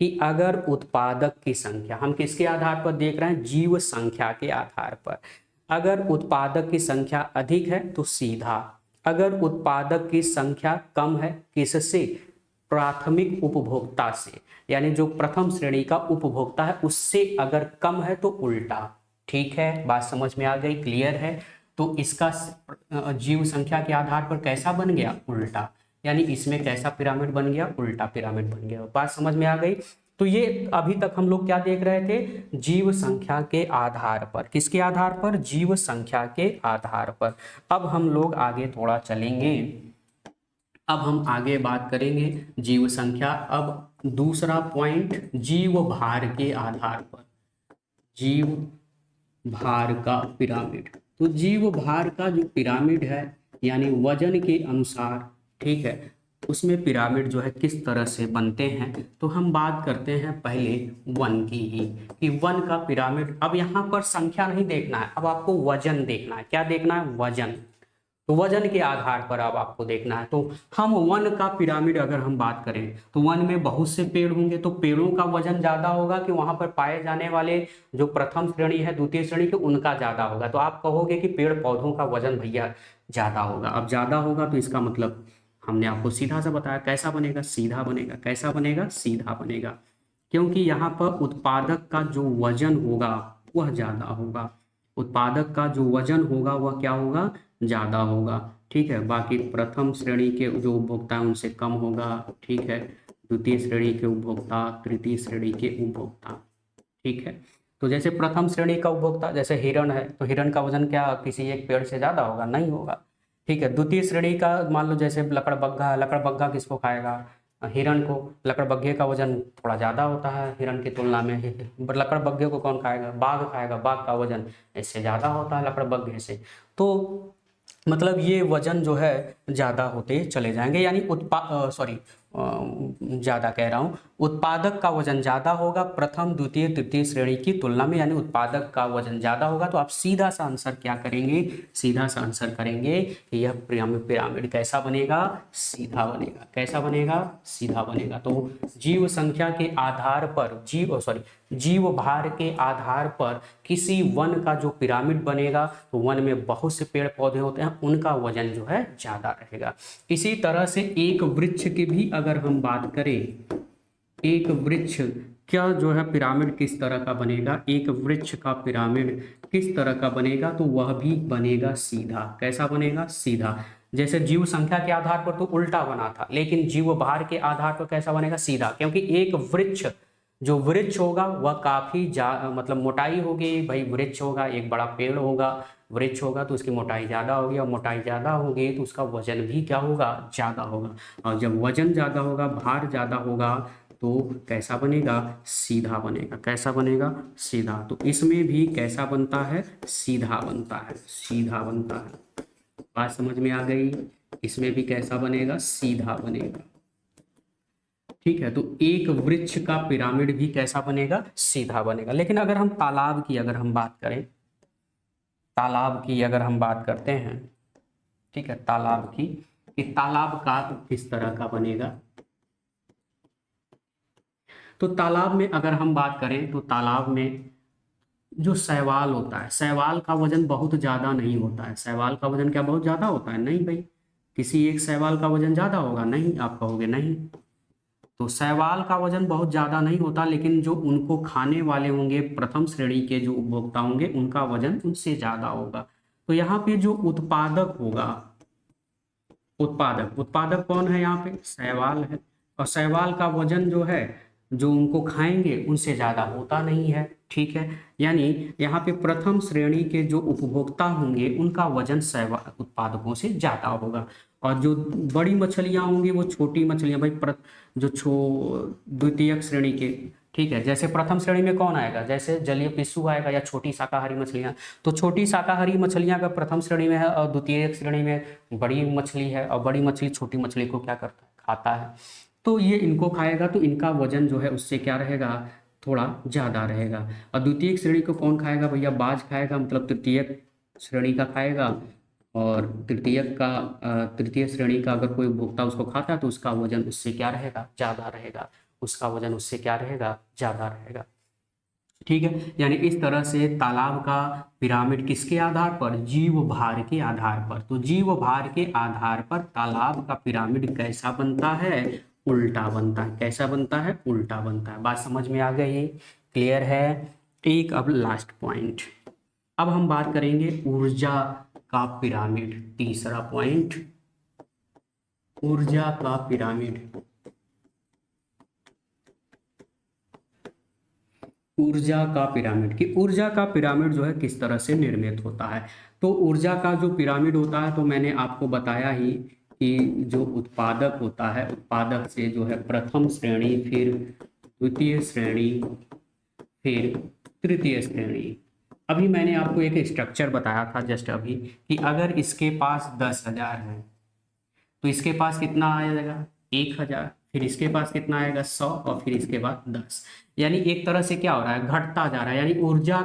कि अगर उत्पादक की संख्या, हम किसके आधार पर देख रहे हैं, जीव संख्या के आधार पर, अगर उत्पादक की संख्या अधिक है तो सीधा, अगर उत्पादक की संख्या कम है किससे, प्राथमिक उपभोक्ता से, यानी जो प्रथम श्रेणी का उपभोक्ता है उससे अगर कम है तो उल्टा। ठीक है, बात समझ में आ गई, क्लियर है? तो इसका जीव संख्या के आधार पर कैसा बन गया, उल्टा, यानी इसमें कैसा पिरामिड बन गया, उल्टा पिरामिड बन गया। बात समझ में आ गई? तो ये अभी तक हम लोग क्या देख रहे थे, जीव संख्या के आधार पर। किसके आधार पर, जीव संख्या के आधार पर। अब हम लोग आगे थोड़ा चलेंगे, अब हम आगे बात करेंगे जीव संख्या। अब दूसरा पॉइंट, जीव भार के आधार पर, जीव भार का पिरामिड। तो जीव भार का जो पिरामिड है यानी वजन के अनुसार, ठीक है, उसमें पिरामिड जो है किस तरह से बनते हैं। तो हम बात करते हैं पहले वन की ही, कि वन का पिरामिड। अब यहाँ पर संख्या नहीं देखना है, अब आपको वजन देखना है। क्या देखना है, वजन। तो वजन के आधार पर अब आपको देखना है। तो हम वन का पिरामिड अगर हम बात करें तो वन में बहुत से पेड़ होंगे, तो पेड़ों का वजन ज्यादा होगा कि वहां पर पाए जाने वाले जो प्रथम श्रेणी है, द्वितीय श्रेणी के, उनका ज्यादा होगा। तो आप कहोगे कि पेड़ पौधों का वजन भैया ज्यादा होगा। अब ज्यादा होगा तो इसका मतलब हमने आपको सीधा सा बताया, कैसा बनेगा, सीधा बनेगा। कैसा बनेगा, सीधा बनेगा, क्योंकि यहाँ पर उत्पादक का जो वजन होगा वह ज्यादा होगा। उत्पादक का जो वजन होगा वह क्या होगा, ज्यादा होगा। ठीक है, बाकी प्रथम श्रेणी के जो उपभोक्ता हैं उनसे कम होगा। ठीक है, द्वितीय श्रेणी के उपभोक्ता, तृतीय श्रेणी के उपभोक्ता। ठीक है, तो जैसे प्रथम श्रेणी का उपभोक्ता जैसे हिरण है, तो हिरण का वजन क्या किसी एक पेड़ से ज्यादा होगा, नहीं होगा। ठीक है, द्वितीय श्रेणी का मान लो जैसे लकड़बग्घा है, लकड़बग्घा किसको खाएगा, हिरण को। लकड़बग्घे का वजन थोड़ा ज़्यादा होता है हिरण की तुलना में। लकड़बग्घे को कौन खाएगा, बाघ खाएगा, बाघ का वजन इससे ज़्यादा होता है लकड़बग्घे से। तो मतलब ये वजन जो है ज़्यादा होते चले जाएंगे, यानी ज़्यादा कह रहा हूँ, उत्पादक का वजन ज़्यादा होगा प्रथम द्वितीय तृतीय श्रेणी की तुलना में, यानी उत्पादक का वजन ज़्यादा होगा। तो आप सीधा सा आंसर क्या करेंगे, सीधा सा आंसर करेंगे कि यह पिरामिड कैसा बनेगा, सीधा बनेगा। कैसा बनेगा, सीधा बनेगा। तो जीव संख्या के आधार पर, जीव भार के आधार पर किसी वन का जो पिरामिड बनेगा, तो वन में बहुत से पेड़ पौधे होते हैं, उनका वजन जो है ज़्यादा रहेगा। इसी तरह से एक वृक्ष की भी अगर हम बात करें, एक वृक्ष क्या जो है पिरामिड किस तरह का बनेगा, एक वृक्ष का पिरामिड किस तरह का बनेगा, तो वह भी बनेगा सीधा। कैसा बनेगा, सीधा। जैसे जीव संख्या के आधार पर तो उल्टा बना था, लेकिन जीव भार के आधार पर कैसा बनेगा, सीधा। क्योंकि एक वृक्ष, जो वृक्ष होगा वह काफी मतलब मोटाई होगी भाई। वृक्ष होगा, एक बड़ा पेड़ होगा, वृक्ष होगा तो उसकी मोटाई ज़्यादा होगी, और मोटाई ज़्यादा होगी तो उसका वजन भी क्या होगा, ज़्यादा होगा। और जब वजन ज़्यादा होगा, भार ज़्यादा होगा, तो कैसा बनेगा, सीधा बनेगा। कैसा बनेगा, सीधा। तो इसमें भी कैसा बनता है, सीधा बनता है, सीधा बनता है। बात समझ में आ गई। इसमें भी कैसा बनेगा, सीधा बनेगा। ठीक है, तो एक वृक्ष का पिरामिड भी कैसा बनेगा, सीधा बनेगा। लेकिन अगर हम तालाब की अगर हम बात करें, तालाब की अगर हम बात करते हैं, ठीक है, तालाब की, कि तालाब का किस तरह का बनेगा। तो तालाब में अगर हम बात करें तो तालाब में जो शैवाल होता है, शैवाल का वजन बहुत ज़्यादा नहीं होता है। शैवाल का वजन क्या बहुत ज़्यादा होता है, नहीं भाई। किसी एक शैवाल का वजन ज़्यादा होगा, नहीं, आप कहोगे नहीं। तो शैवाल का वजन बहुत ज़्यादा नहीं होता, लेकिन जो उनको खाने वाले होंगे, प्रथम श्रेणी के जो उपभोक्ता होंगे, उनका वजन उनसे ज़्यादा होगा। तो यहाँ पे जो उत्पादक होगा, उत्पादक, उत्पादक कौन है यहाँ पे, शैवाल है। और शैवाल का वजन जो है, जो उनको खाएंगे उनसे ज़्यादा होता नहीं है। ठीक है, यानी यहाँ पे प्रथम श्रेणी के जो उपभोक्ता होंगे उनका वजन शैवाल उत्पादकों से ज़्यादा होगा। और जो बड़ी मछलियाँ होंगी वो छोटी मछलियाँ भाई, जो द्वितीयक श्रेणी के, ठीक है, जैसे प्रथम श्रेणी में कौन आएगा, जैसे जलीय पिस्सू आएगा या छोटी शाकाहारी मछलियाँ। तो छोटी शाकाहारी मछलियाँ का प्रथम श्रेणी में है, और द्वितीय श्रेणी में बड़ी मछली है, और बड़ी मछली छोटी मछली को क्या करता है, खाता है। तो ये इनको खाएगा, तो इनका वजन जो है उससे क्या रहेगा, थोड़ा ज़्यादा रहेगा। और द्वितीय श्रेणी को कौन खाएगा भैया, बाज खाएगा, मतलब तृतीय श्रेणी का खाएगा। और तृतीय श्रेणी का अगर कोई उपभोक्ता उसको खाता है तो उसका वजन उससे क्या रहेगा, ज़्यादा रहेगा। उसका वजन उससे क्या रहेगा, ज़्यादा रहेगा। ठीक है, यानी इस तरह से तालाब का पिरामिड किसके आधार पर, जीव भार के आधार पर। तो जीव भार के आधार पर तालाब का पिरामिड कैसा बनता है, उल्टा बनता है। कैसा बनता है, उल्टा बनता है। बात समझ में आ गई, क्लियर है। एक अब लास्ट पॉइंट, अब हम बात करेंगे ऊर्जा का पिरामिड। तीसरा पॉइंट, ऊर्जा का पिरामिड। ऊर्जा का पिरामिड, कि ऊर्जा का पिरामिड जो है किस तरह से निर्मित होता है। तो ऊर्जा का जो पिरामिड होता है, तो मैंने आपको बताया ही कि जो उत्पादक होता है, उत्पादक से जो है प्रथम श्रेणी, फिर द्वितीय श्रेणी, फिर तृतीय श्रेणी। अभी मैंने आपको एक स्ट्रक्चर बताया था जस्ट अभी, कि अगर इसके पास 10,000 है तो इसके पास कितना आ जाएगा, 1,000, फिर इसके पास कितना आएगा, 100, और फिर इसके बाद 10। यानी एक तरह से क्या हो रहा है, घटता जा रहा है। यानी ऊर्जा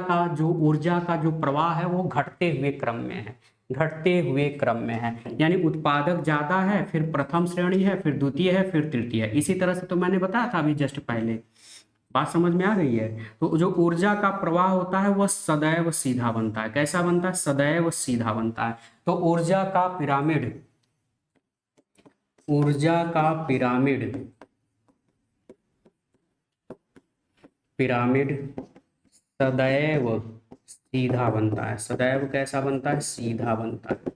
का जो प्रवाह है वो घटते हुए क्रम में है, घटते हुए क्रम में है। यानी उत्पादक ज्यादा है, फिर प्रथम श्रेणी है, फिर द्वितीय है, फिर तृतीय है। इसी तरह से तो मैंने बताया था अभी जस्ट पहले। बात समझ में आ गई है। तो जो ऊर्जा का प्रवाह होता है वह सदैव सीधा बनता है। कैसा बनता है, सदैव सीधा बनता है। तो ऊर्जा का पिरामिड, ऊर्जा का पिरामिड, पिरामिड सदैव सीधा बनता है। सदैव कैसा बनता है, सीधा बनता है।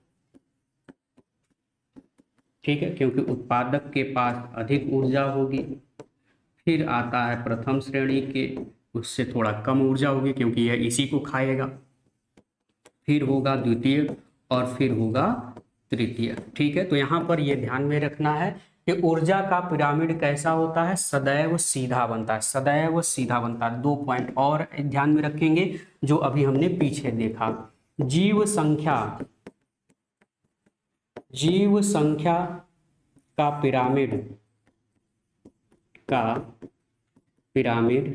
ठीक है, क्योंकि उत्पादक के पास अधिक ऊर्जा होगी, फिर आता है प्रथम श्रेणी के, उससे थोड़ा कम ऊर्जा होगी क्योंकि यह इसी को खाएगा, फिर होगा द्वितीय, और फिर होगा तृतीय। ठीक है, तो यहाँ पर यह ध्यान में रखना है कि ऊर्जा का पिरामिड कैसा होता है, सदैव सीधा बनता है। सदैव सीधा बनता है। 2 पॉइंट और ध्यान में रखेंगे जो अभी हमने पीछे देखा। जीव संख्या, जीव संख्या का पिरामिड, का पिरामिड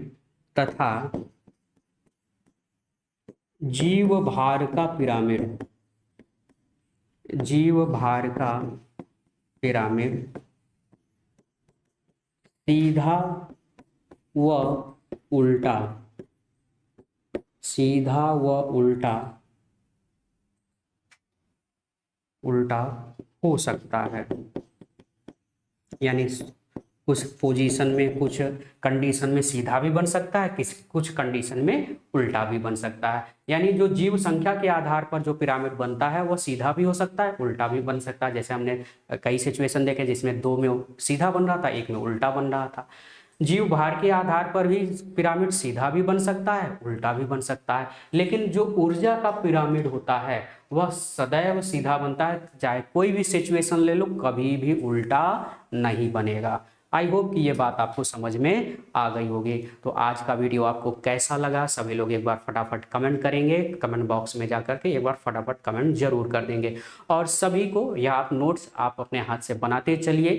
तथा जीव भार का पिरामिड, जीव भार का पिरामिड सीधा व उल्टा, सीधा व उल्टा, उल्टा हो सकता है। यानी कुछ पोजीशन में, कुछ कंडीशन में सीधा भी बन सकता है, कुछ कंडीशन में उल्टा भी बन सकता है। यानी जो जीव संख्या के आधार पर जो पिरामिड बनता है वह सीधा भी हो सकता है, उल्टा भी बन सकता है। जैसे हमने कई सिचुएशन देखे जिसमें 2 में सीधा बन रहा था, 1 में उल्टा बन रहा था। जीव भार के आधार पर भी पिरामिड सीधा भी बन सकता है, उल्टा भी बन सकता है। लेकिन जो ऊर्जा का पिरामिड होता है वह सदैव सीधा बनता है। चाहे कोई भी सिचुएशन ले लो, कभी भी उल्टा नहीं बनेगा। आई होप कि ये बात आपको समझ में आ गई होगी। तो आज का वीडियो आपको कैसा लगा, सभी लोग एक बार फटाफट कमेंट करेंगे, कमेंट बॉक्स में जा करके एक बार फटाफट कमेंट जरूर कर देंगे। और सभी को यह आप नोट्स आप अपने हाथ से बनाते चलिए,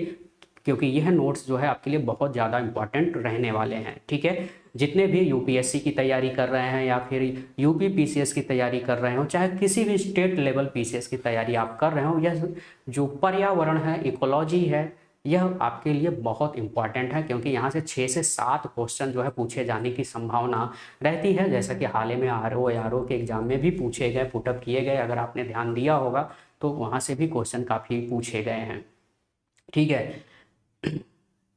क्योंकि यह नोट्स जो है आपके लिए बहुत ज़्यादा इंपॉर्टेंट रहने वाले हैं। ठीक है, जितने भी यूपीएससी की तैयारी कर रहे हैं या फिर यूपी पीसीएस की तैयारी कर रहे हो, चाहे किसी भी स्टेट लेवल पीसीएस की तैयारी आप कर रहे हो, यह जो पर्यावरण है, इकोलॉजी है, यह आपके लिए बहुत इंपॉर्टेंट है, क्योंकि यहाँ से 6 से 7 क्वेश्चन जो है पूछे जाने की संभावना रहती है। जैसा कि हाल ही में आरओ के एग्जाम में भी पूछे गए, पुटअप किए गए, अगर आपने ध्यान दिया होगा तो वहाँ से भी क्वेश्चन काफ़ी पूछे गए हैं। ठीक है,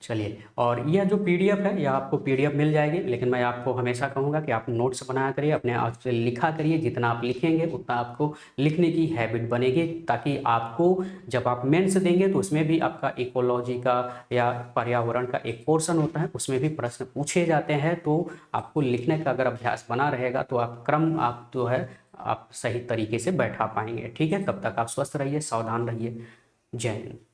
चलिए, और यह जो पीडीएफ है यह आपको पीडीएफ मिल जाएगी, लेकिन मैं आपको हमेशा कहूँगा कि आप नोट्स बनाया करिए, अपने आप से लिखा करिए। जितना आप लिखेंगे उतना आपको लिखने की हैबिट बनेगी, ताकि आपको जब आप मेंस देंगे तो उसमें भी आपका इकोलॉजी का या पर्यावरण का एक पोर्शन होता है, उसमें भी प्रश्न पूछे जाते हैं। तो आपको लिखने का अगर अभ्यास बना रहेगा तो आप क्रम आप जो है आप सही तरीके से बैठा पाएंगे। ठीक है, तब तक आप स्वस्थ रहिए, सावधान रहिए। जय हिंद।